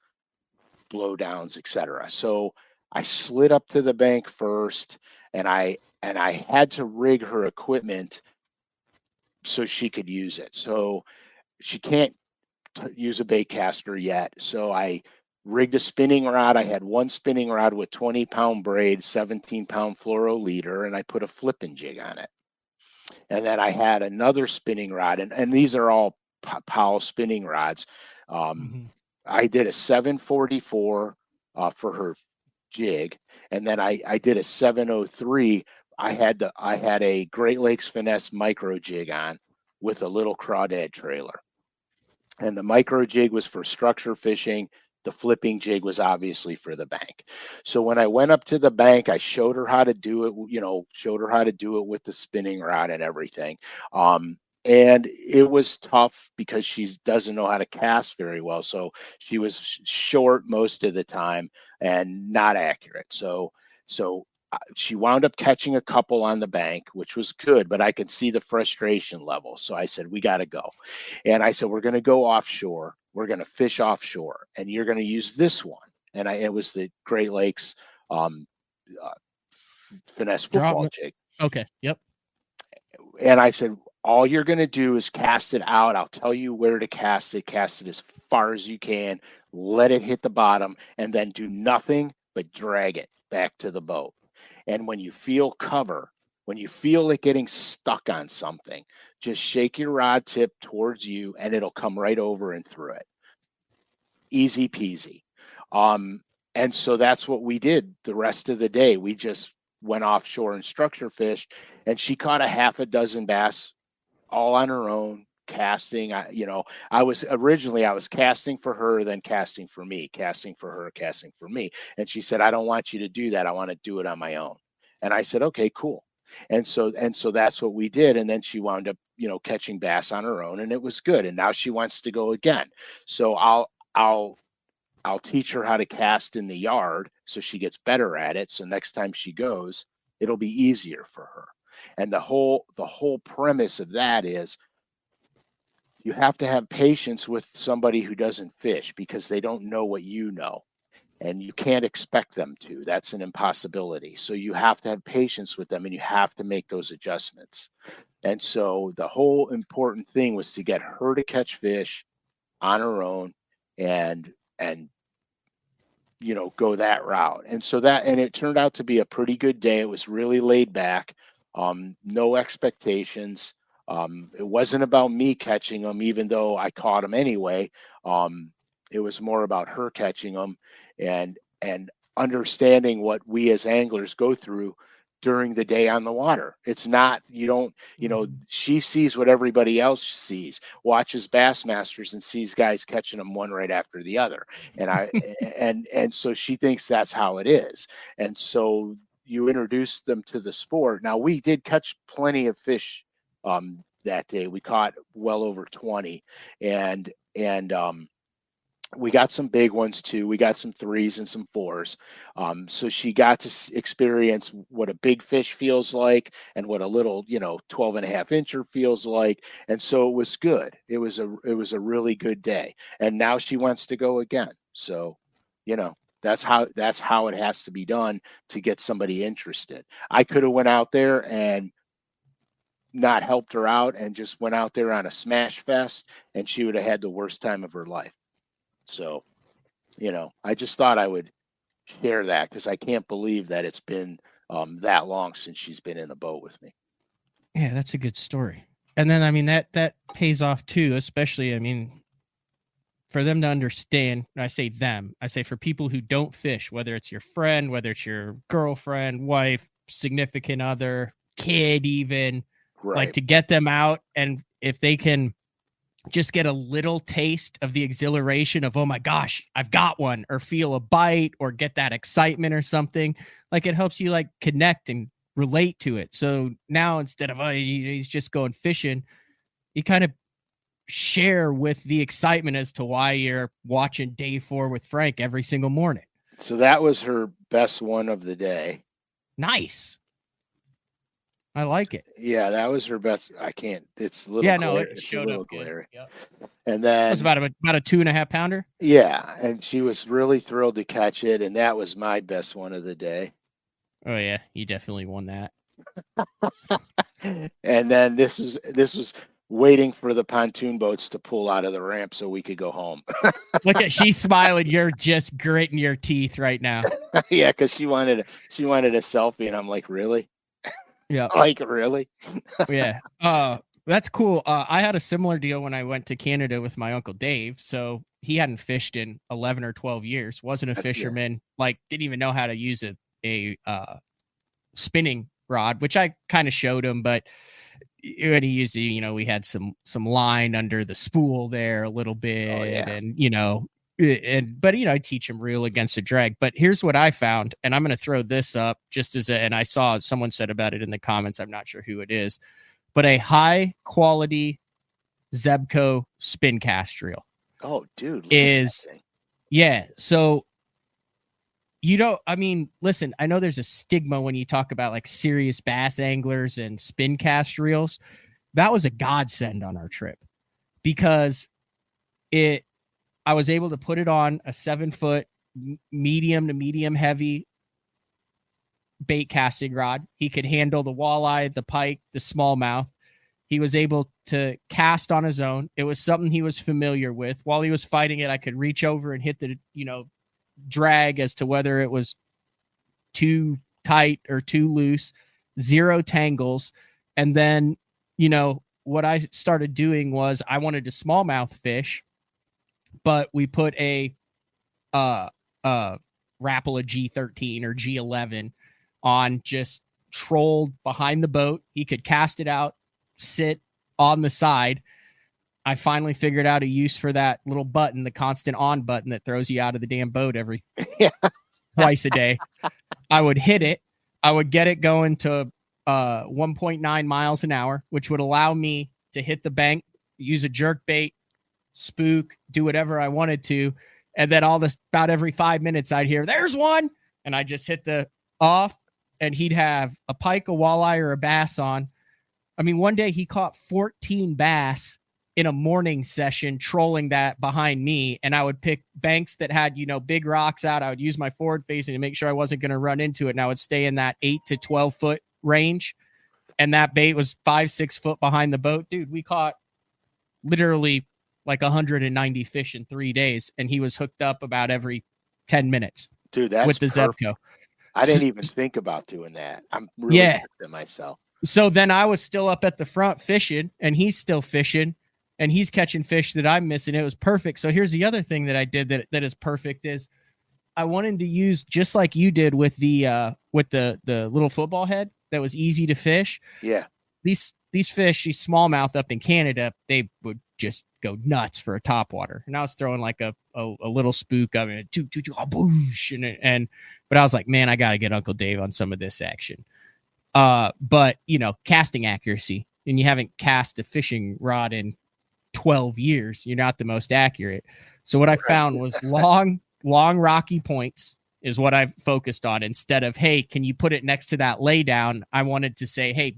blowdowns, etc. So I slid up to the bank first, and I had to rig her equipment so she could use it. So she can't use a bait caster yet. So I rigged a spinning rod. I had one spinning rod with 20-pound braid, 17-pound fluoro leader, and I put a flipping jig on it. And then I had another spinning rod, and these are all Powell spinning rods. I did a 744 for her jig, and then I did a 703. I had a Great Lakes Finesse micro jig on with a little crawdad trailer, and the micro jig was for structure fishing. The flipping jig was obviously for the bank. So when I went up to the bank, I showed her how to do it, showed her how to do it with the spinning rod and everything. And it was tough because she doesn't know how to cast very well. So she was short most of the time and not accurate. So she wound up catching a couple on the bank, which was good, but I could see the frustration level. So I said, "We got to go." And I said, "We're going to go offshore. We're going to fish offshore, and you're going to use this one." And it was the Great Lakes uh, finesse football jig. Okay. Yep. And I said, "All you're going to do is cast it out. I'll tell you where to cast it. Cast it as far as you can. Let it hit the bottom, and then do nothing but drag it back to the boat. And when you feel cover, when you feel it getting stuck on something, just shake your rod tip towards you, and it'll come right over and through it. Easy peasy." And so that's what we did the rest of the day. We just went offshore and structure fished, and she caught a half a dozen bass all on her own, casting. I was casting for her, then casting for me, casting for her, casting for me. And she said, "I don't want you to do that. I want to do it on my own." And I said, "Okay, cool." And so that's what we did. And then she wound up, catching bass on her own, and it was good. And now she wants to go again. So I'll I'll teach her how to cast in the yard so she gets better at it. So next time she goes, it'll be easier for her. And the whole premise of that is you have to have patience with somebody who doesn't fish because they don't know what you know. And you can't expect them to. That's an impossibility. So you have to have patience with them and you have to make those adjustments. And so the whole important thing was to get her to catch fish on her own and go that route. And so and it turned out to be a pretty good day. It was really laid back, no expectations. It wasn't about me catching them, even though I caught them anyway. It was more about her catching them and understanding what we as anglers go through during the day on the water. It's not, she sees what everybody else sees, watches Bassmasters and sees guys catching them one right after the other. And and so she thinks that's how it is. And so you introduce them to the sport. Now we did catch plenty of fish that day. We caught well over 20 and we got some big ones too. We got some 3s and some 4s. So she got to experience what a big fish feels like and what a little, 12.5-incher feels like. And so it was good. It was a really good day. And now she wants to go again. So, that's how it has to be done to get somebody interested. I could have went out there and not helped her out and just went out there on a smash fest and she would have had the worst time of her life. So, I just thought I would share that because I can't believe that it's been that long since she's been in the boat with me. Yeah, that's a good story. And then, I mean, that pays off too, especially, I mean, for them to understand, I say them, I say for people who don't fish, whether it's your friend, whether it's your girlfriend, wife, significant other, kid, even, Right. like to get them out. And if they can just get a little taste of the exhilaration of, oh my gosh, I've got one, or feel a bite or get that excitement or something, like it helps you like connect and relate to it. So now instead of, he's just going fishing, you kind of share with the excitement as to why you're watching Day 4 with Frank every single morning. So that was her best one of the day. Nice. I like it. Yeah, that was her best. I can't. It's a little. Yeah, no, it showed up glary. Yep. And then it was about a 2.5 pounder. Yeah, and she was really thrilled to catch it, and that was my best one of the day. Oh yeah, you definitely won that. And then this was waiting for the pontoon boats to pull out of the ramp so we could go home. Look at, she's smiling. You're just gritting your teeth right now. Yeah, because she wanted a selfie, and I'm like, really? Yeah. Like, really? Yeah. That's cool. I had a similar deal when I went to Canada with my Uncle Dave. So he hadn't fished in 11 or 12 years, wasn't a fisherman, like didn't even know how to use a spinning rod, which I kind of showed him, but when he used, we had some line under the spool there a little bit, and but I teach him reel against a drag. But here's what I found, and I'm going to throw this up just as and I saw someone said about it in the comments. I'm not sure who it is, but a high quality Zebco spin cast reel. Oh, dude, is yeah. So listen, I know there's a stigma when you talk about like serious bass anglers and spin cast reels. That was a godsend on our trip because I was able to put it on a 7-foot medium to medium heavy bait casting rod. He could handle the walleye, the pike, the smallmouth. He was able to cast on his own. It was something he was familiar with. While he was fighting it, I could reach over and hit the, drag as to whether it was too tight or too loose, 0 tangles. And then, what I started doing was I wanted to smallmouth fish, but we put a Rapala G13 or G11 on, just trolled behind the boat. He could cast it out, sit on the side. I finally figured out a use for that little button, the constant on button that throws you out of the damn boat every twice a day. I would hit it. I would get it going to 1.9 miles an hour, which would allow me to hit the bank, use a jerk bait, spook, do whatever I wanted to, And then about every 5 minutes I'd hear, there's one. And I just hit the off, and he'd have a pike, a walleye, or a bass on. I mean, one day he caught 14 bass in a morning session trolling that behind me. And I would pick banks that had, big rocks out. I would use my forward facing to make sure I wasn't going to run into it. And I would stay in that 8 to 12 foot range. And that bait was 5-6 foot behind the boat. Dude, we caught literally like 190 fish in 3 days. And he was hooked up about every 10 minutes. Dude, that's with the perfect. Zebco. I didn't even think about doing that. I'm really at myself. So then I was still up at the front fishing, and he's still fishing, and he's catching fish that I'm missing. It was perfect. So here's the other thing that I did that is perfect is I wanted to use, just like you did with the little football head that was easy to fish. Yeah. These fish, these smallmouth up in Canada, they would just go nuts for a topwater. And I was throwing like a little spook of it, boosh, but I was like, man, I got to get Uncle Dave on some of this action. But casting accuracy, and you haven't cast a fishing rod in 12 years, you're not the most accurate. So what I found was long rocky points is what I've focused on, instead of, hey, can you put it next to that lay down? I wanted to say, hey,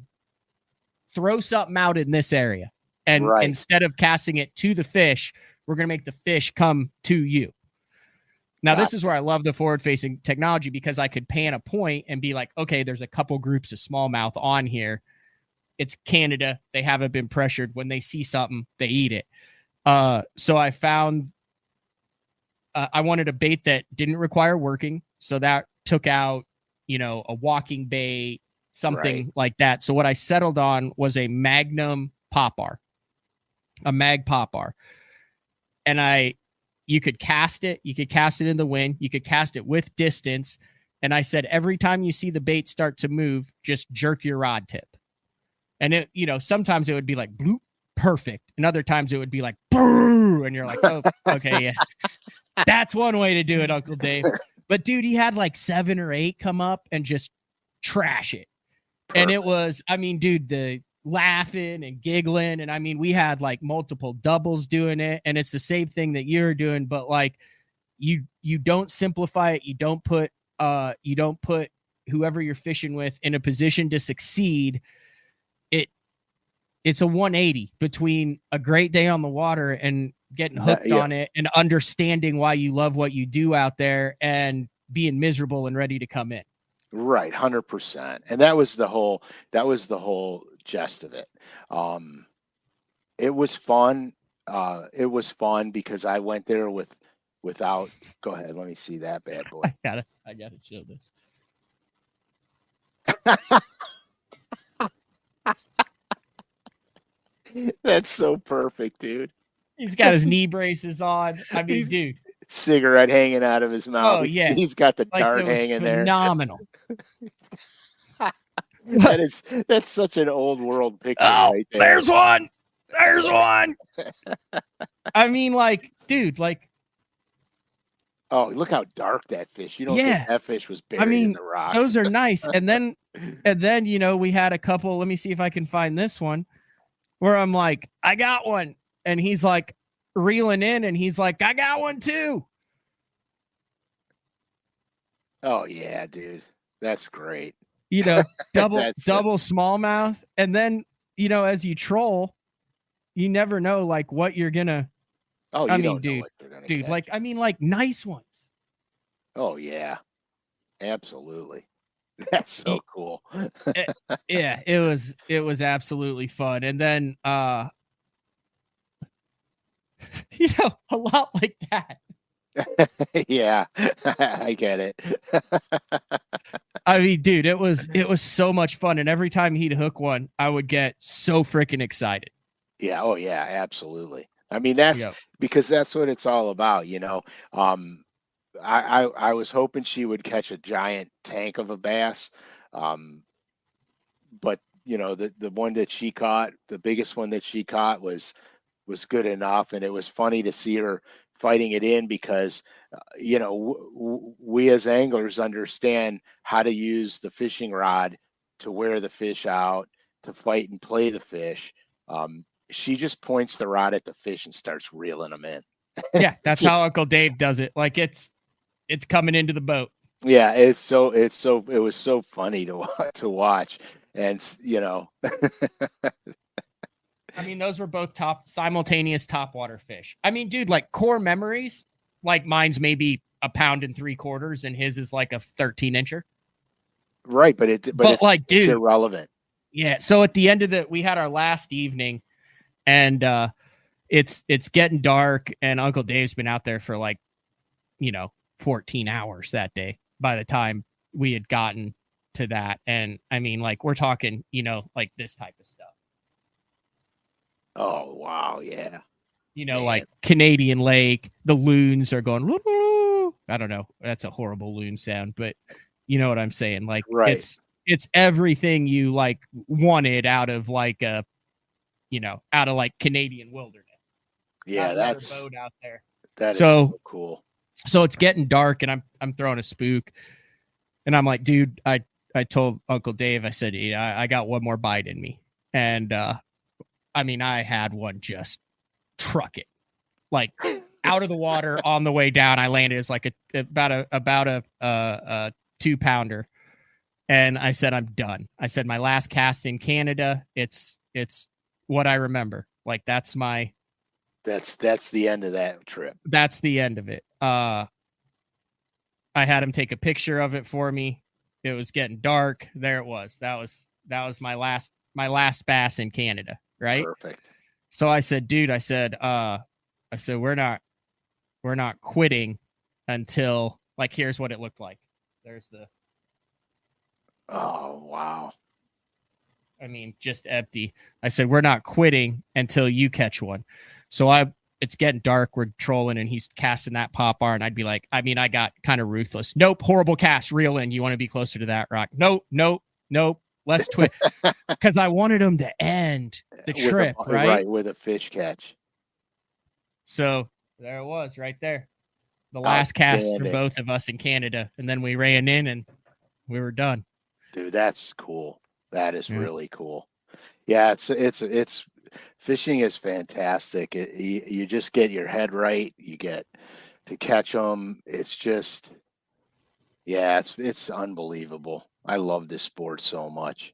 throw something out in this area. And instead of casting it to the fish, we're going to make the fish come to you. Now, this is where I love the forward-facing technology, because I could pan a point and be like, okay, there's a couple groups of smallmouth on here. It's Canada. They haven't been pressured. When they see something, they eat it. So I found I wanted a bait that didn't require working. So that took out, a walking bait, something like that. So what I settled on was a Magnum Popar, a Mag Popar. And you could cast it. You could cast it in the wind. You could cast it with distance. And I said, every time you see the bait start to move, just jerk your rod tip. And it, sometimes it would be like bloop, perfect. And other times it would be like brrr, and you're like, oh, okay, yeah. That's one way to do it, Uncle Dave. But dude, he had like 7 or 8 come up and just trash it. Perfect. And it was, dude, the laughing and giggling. And we had like multiple doubles doing it. And it's the same thing that you're doing, but like you don't simplify it. You don't put whoever you're fishing with in a position to succeed. It's a 180 between a great day on the water and getting hooked on it and understanding why you love what you do out there and being miserable and ready to come in. Right. 100%. And that was the whole gist of it. It was fun. It was fun because I went there without, go ahead. Let me see that bad boy. I gotta show this. That's so perfect, dude. He's got his knee braces on. Dude. Cigarette hanging out of his mouth. Oh, yeah. He's got the dart hanging there. Phenomenal. That's such an old world picture. Oh, right there. There's one. There's one. Dude, oh, look how dark that fish. You don't think that fish was buried in the rocks. Those are nice. And then, we had a couple. Let me see if I can find this one where I'm like, I got one. And he's like reeling in and he's like, I got one too. Oh yeah, dude. That's great. Double smallmouth. And then, as you troll, you never know like what you're gonna. Oh, you don't know what they're gonna dude, catch. Nice ones. Oh yeah, absolutely. That's so cool. It was absolutely fun. And then, a lot like that. Yeah, I get it. Dude, it was so much fun. And every time he'd hook one, I would get so freaking excited. Yeah. Oh yeah, absolutely. That's because that's what it's all about. I was hoping she would catch a giant tank of a bass. But the one that she caught, the biggest one that she caught was good enough. And it was funny to see her fighting it in because, we as anglers understand how to use the fishing rod to wear the fish out, to fight and play the fish. She just points the rod at the fish and starts reeling them in. Yeah, that's how Uncle Dave does it. Like it's coming into the boat. Yeah, it was so funny to watch, and I mean, those were both simultaneous topwater fish. I mean, dude, like core memories, like mine's maybe a pound and 3/4, and his is like a 13-incher. Right, but it's like, dude, it's irrelevant. Yeah. So at the end of we had our last evening, and it's getting dark, and Uncle Dave's been out there for like, 14 hours that day by the time we had gotten to that. And I mean, like, we're talking, like this type of stuff. Oh, wow. Yeah. Like Canadian Lake, the loons are going, woo-hoo. I don't know. That's a horrible loon sound, but you know what I'm saying? Like, right. It's everything you like wanted out of like out of like Canadian wilderness. Yeah, that's boat out there. That is so cool. So it's getting dark, and I'm throwing a spook, and I'm like, dude, I told Uncle Dave, I said, I got one more bite in me, and I mean, I had one just truck it, like out of the water on the way down. I landed as like about a 2-pounder, and I said, I'm done. I said, my last cast in Canada, it's what I remember. Like that's the end of that trip. That's the end of it. I had him take a picture of it for me. It was getting dark. There it was. That was my last bass in Canada. Right. Perfect. So I said, dude, we're not quitting until like, here's what it looked like. There's the. Oh, wow. I mean, just empty. I said, we're not quitting until you catch one. So it's getting dark. We're trolling, and he's casting that pop bar. And I'd be like, I mean, I got kind of ruthless. Nope. Horrible cast. Reel in. You want to be closer to that rock? Nope. Let's twist. Because I wanted him to end the trip, right? Right, with a fish catch. So there it was right there. The last cast for both of us in Canada. And then we ran in and we were done. Dude, that's cool. That is really cool. Yeah, it's fishing is fantastic. You just get your head right. You get to catch them. It's just, yeah, it's unbelievable. I love this sport so much.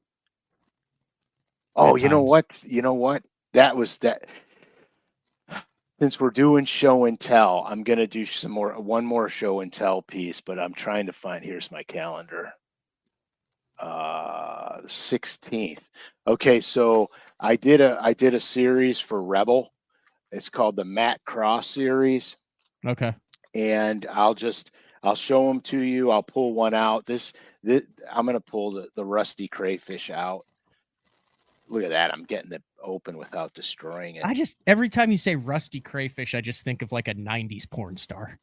Oh, you know what? That was that. Since we're doing show and tell, I'm gonna do one more show and tell piece, but I'm trying to find. Here's my calendar. 16th. Okay, so I did a series for Rebel. It's called the Matt Cross series. Okay. And I'll show them to you. I'll pull one out. This I'm gonna pull the rusty crayfish out. Look at that. I'm getting it open without destroying it. Every time you say rusty crayfish, I just think of like a 90s porn star.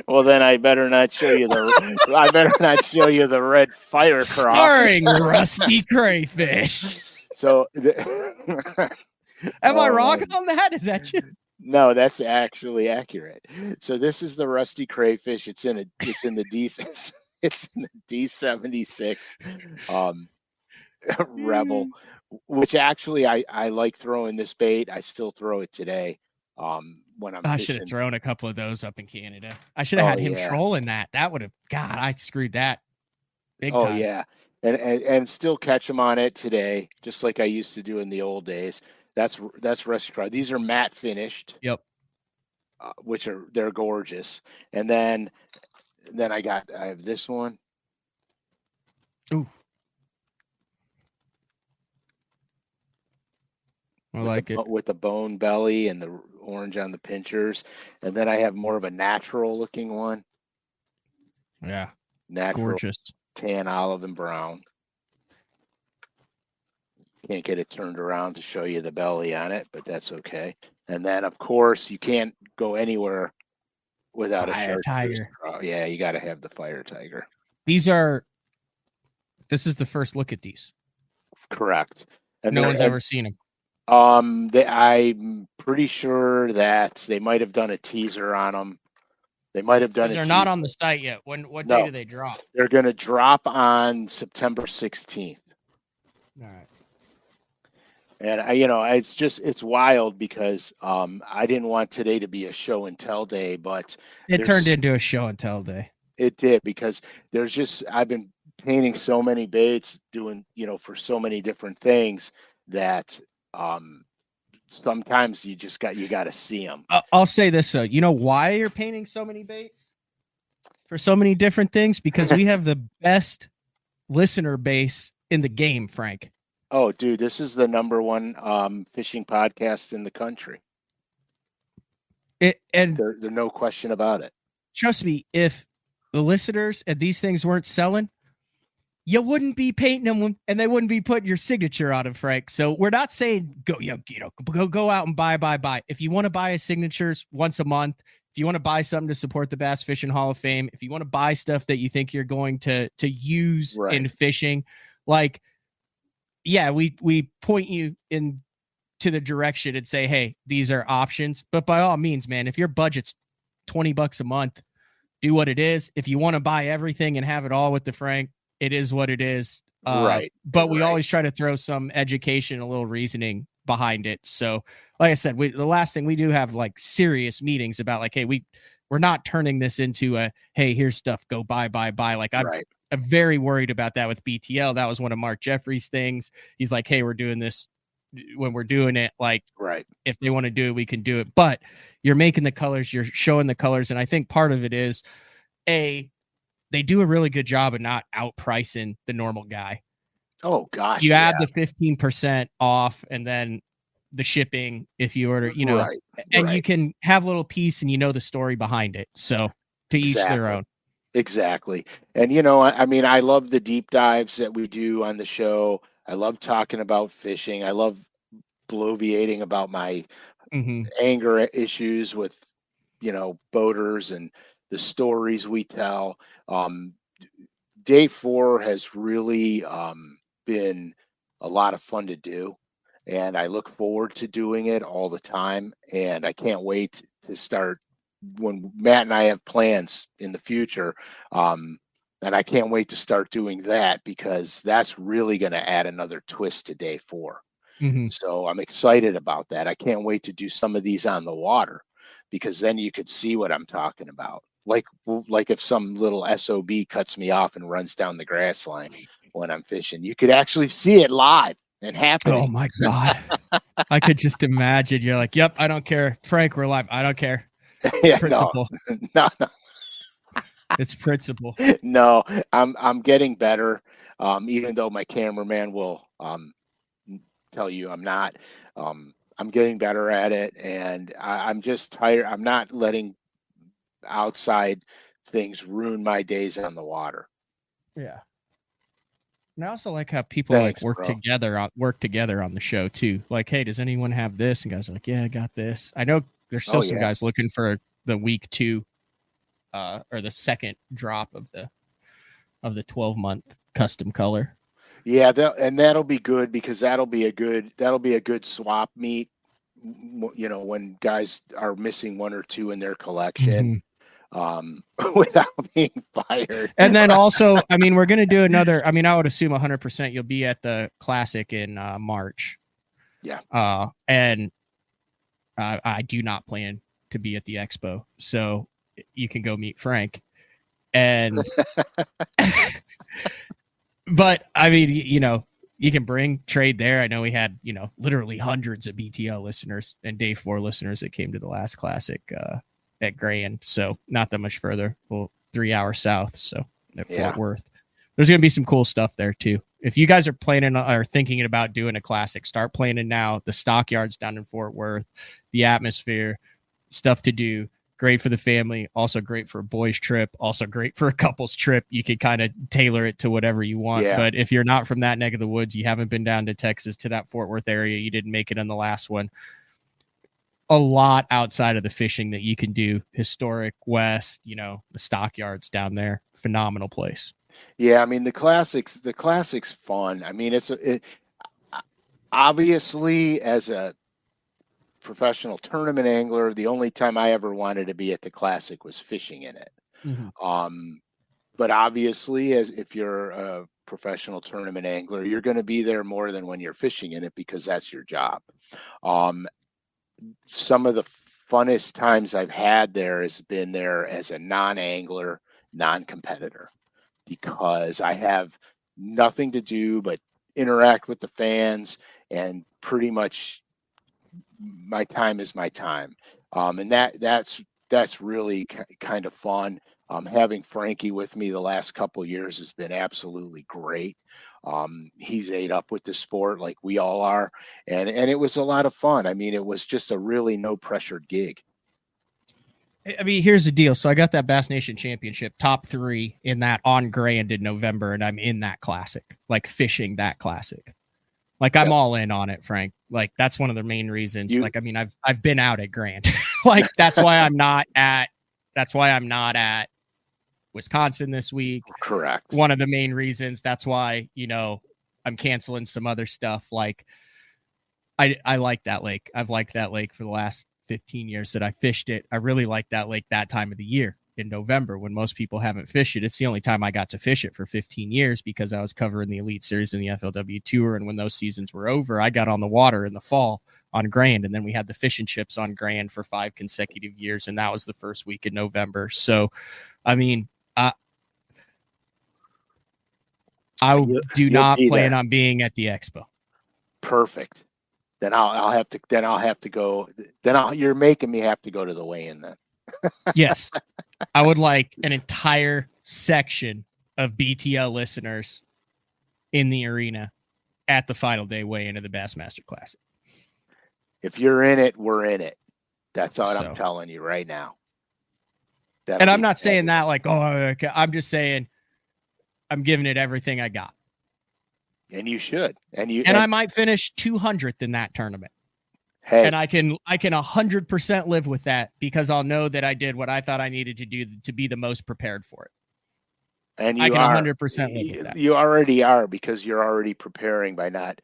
Well, then I better not show you the red fire crop. Starring rusty crayfish. So am I wrong on that? Is that you? No, that's actually accurate. So this is the rusty crayfish. It's in the D76 Rebel, which actually I like throwing this bait. I still throw it today. When I should have thrown a couple of those up in Canada. I should have had him trolling that. That would have, God, I screwed that big time. Oh yeah, and still catch them on it today, just like I used to do in the old days. That's rusty cry. These are matte finished. Yep. They're gorgeous. And then I have this one. Ooh. I like it. With the bone belly and the orange on the pinchers. And then I have more of a natural looking one. Yeah. Natural. Gorgeous. Tan, olive, and brown. Can't get it turned around to show you the belly on it, but that's okay. And then, of course, you can't go anywhere without fire tiger. Yeah, you got to have the fire tiger. This is the first look at these. Correct. And no one's ever seen them. I'm pretty sure that they might have done a teaser on them. They might have done. They're not on the site yet. What day do they drop? They're going to drop on September 16th. All right. And it's wild because I didn't want today to be a show and tell day, but It turned there's into a show and tell day. it did, because I've been painting so many baits, doing, for so many different things that sometimes you got to see them. I'll say this though, you know why you're painting so many baits for so many different things? Because we have the best listener base in the game, Frank. Oh, dude, this is the #1 fishing podcast in the country. And there's no question about it. Trust me, if the listeners and these things weren't selling, you wouldn't be painting them and they wouldn't be putting your signature on them, Frank. So we're not saying go out and buy. If you want to buy a signatures once a month, if you want to buy something to support the Bass Fishing Hall of Fame, if you want to buy stuff that you think you're going to use in fishing, like, yeah, we point you in to the direction and say, hey, these are options. But by all means, man, if your budget's $20 a month, do what it is. If you want to buy everything and have it all with the Frank, it is what it is. But we always try to throw some education, a little reasoning behind it. So like I said, the last thing we do have like serious meetings about like, hey, we're not turning this into a, hey, here's stuff, go buy. Like I'm very worried about that with BTL. That was one of Mark Jeffrey's things. He's like, hey, we're doing this when we're doing it. Like, if they want to do it, we can do it. But you're making the colors, you're showing the colors. And I think part of it is they do a really good job of not outpricing the normal guy. Oh gosh. You add the 15% off and then the shipping if you order, and you can have a little piece and the story behind it. So to each their own. Exactly. And, I mean, I love the deep dives that we do on the show. I love talking about fishing. I love bloviating about my anger issues with, boaters and the stories we tell. Day 4 has really been a lot of fun to do. And I look forward to doing it all the time. And I can't wait to start when Matt and I have plans in the future. And I can't wait to start doing that, because that's really going to add another twist to Day 4. So I'm excited about that. I can't wait to do some of these on the water, because then you could see what I'm talking about. Like if some little SOB cuts me off and runs down the grass line when I'm fishing, you could actually see it live and happening. Oh my God. I could just imagine. You're like, yep, I don't care. Frank, we're live. I don't care. Principle. No. It's principle. No, I'm getting better. Even though my cameraman will tell you I'm not. I'm getting better at it, and I'm just tired. I'm not letting outside things ruin my days on the water. Yeah. And I also like how people work together on the show too. Like, hey, does anyone have this? And guys are like, yeah, I got this. I know there's still some guys looking for the week 2 or the second drop of the 12-month custom color. Yeah, that'll be good, because that'll be a good swap meet, when guys are missing 1 or 2 in their collection. Without being fired. And then also, I mean, we're going to do another, I mean, I would assume 100% you'll be at the Classic in March. Yeah. And I do not plan to be at the expo, so you can go meet Frank. And but I mean, you can bring trade there. I know we had, literally hundreds of BTL listeners and Day 4 listeners that came to the last Classic at Grand, so not that much further. Well, 3 hours south, so at Fort Worth. There's going to be some cool stuff there too. If you guys are planning or thinking about doing a Classic, start planning now. The stockyards down in Fort Worth, the atmosphere, stuff to do. Great for the family, also great for a boys trip, also great for a couples trip. You can kind of tailor it to whatever you want. Yeah. But if you're not from that neck of the woods, you haven't been down to Texas, to that Fort Worth area, you didn't make it on the last one, a lot outside of the fishing that you can do. Historic West, the stockyards down there, phenomenal place. Yeah, I mean, the classics fun. I mean, obviously, as a professional tournament angler, the only time I ever wanted to be at the Classic was fishing in it. But obviously, if you're a professional tournament angler, you're going to be there more than when you're fishing in it because that's your job. Some of the funnest times I've had there has been there as a non-angler, non-competitor, because I have nothing to do but interact with the fans, and pretty much my time is my time. And that's really kind of fun. Having Frankie with me the last couple of years has been absolutely great. He's ate up with the sport like we all are, and it was a lot of fun. I mean, it was just a really no pressure gig. I mean, here's the deal. So I got that Bass Nation Championship top 3 in that on Grand in November, and I'm in that classic, like fishing that classic. Like I'm all in on it, Frank. Like that's one of the main reasons. Like, I mean, I've been out at Grand. Like that's why I'm not at Wisconsin this week. Correct. One of the main reasons. That's why, you know, I'm canceling some other stuff. Like I like that lake. I've liked that lake for the last 15 years that I fished it. I really like that lake that time of the year in November when most people haven't fished it. It's the only time I got to fish it for 15 years because I was covering the Elite Series and the FLW Tour. And when those seasons were over, I got on the water in the fall on Grand. And then we had the fishing chips on Grand for 5 consecutive years. And that was the first week in November. So, I mean, I do not plan on being at the expo. Perfect. Then I'll have to go. You're making me have to go to the weigh-in then. Yes. I would like an entire section of BTL listeners in the arena at the final day weigh-in of the Bassmaster Classic. If you're in it, we're in it. That's what I'm telling you right now. And I'm not saying that like, oh, okay. I'm just saying I'm giving it everything I got. And you should. And I might finish 200th in that tournament. Hey. And I can 100% live with that because I'll know that I did what I thought I needed to do to be the most prepared for it. And I can 100% live with that. You already are, because you're already preparing by not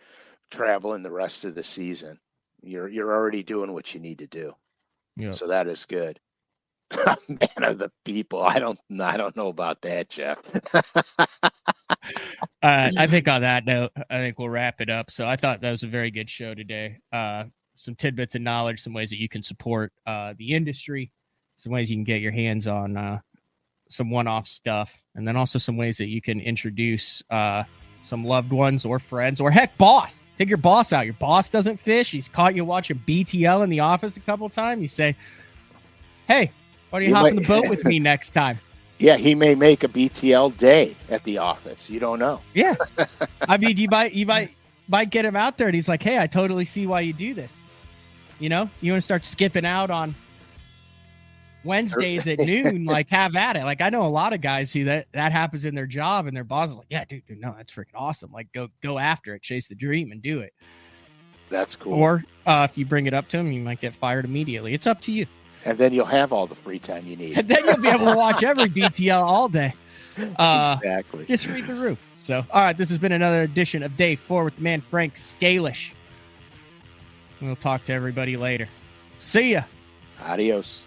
traveling the rest of the season. You're already doing what you need to do. Yep. So that is good. Man of the people. I don't know about that, Jeff. I think on that note, I think we'll wrap it up. So I thought that was a very good show today. Some tidbits of knowledge, some ways that you can support the industry, some ways you can get your hands on some one-off stuff, and then also some ways that you can introduce some loved ones or friends, or heck, boss. Take your boss out. Your boss doesn't fish. He's caught you watching BTL in the office a couple of times. You say, hey, why don't you hop in the boat with me next time? Yeah, he may make a BTL day at the office. You don't know. Yeah. I mean, you might get him out there and he's like, hey, I totally see why you do this. You know, you want to start skipping out on Wednesdays at noon, like have at it. Like I know a lot of guys who that happens in their job and their boss is like, yeah, dude, no, that's freaking awesome. Like go after it, chase the dream and do it. That's cool. Or if you bring it up to him, you might get fired immediately. It's up to you. And then you'll have all the free time you need. And then you'll be able to watch every BTL all day. Exactly. Just read the roof. So, all right, this has been another edition of Day 4 with the man Frank SCALISH. We'll talk to everybody later. See ya. Adios.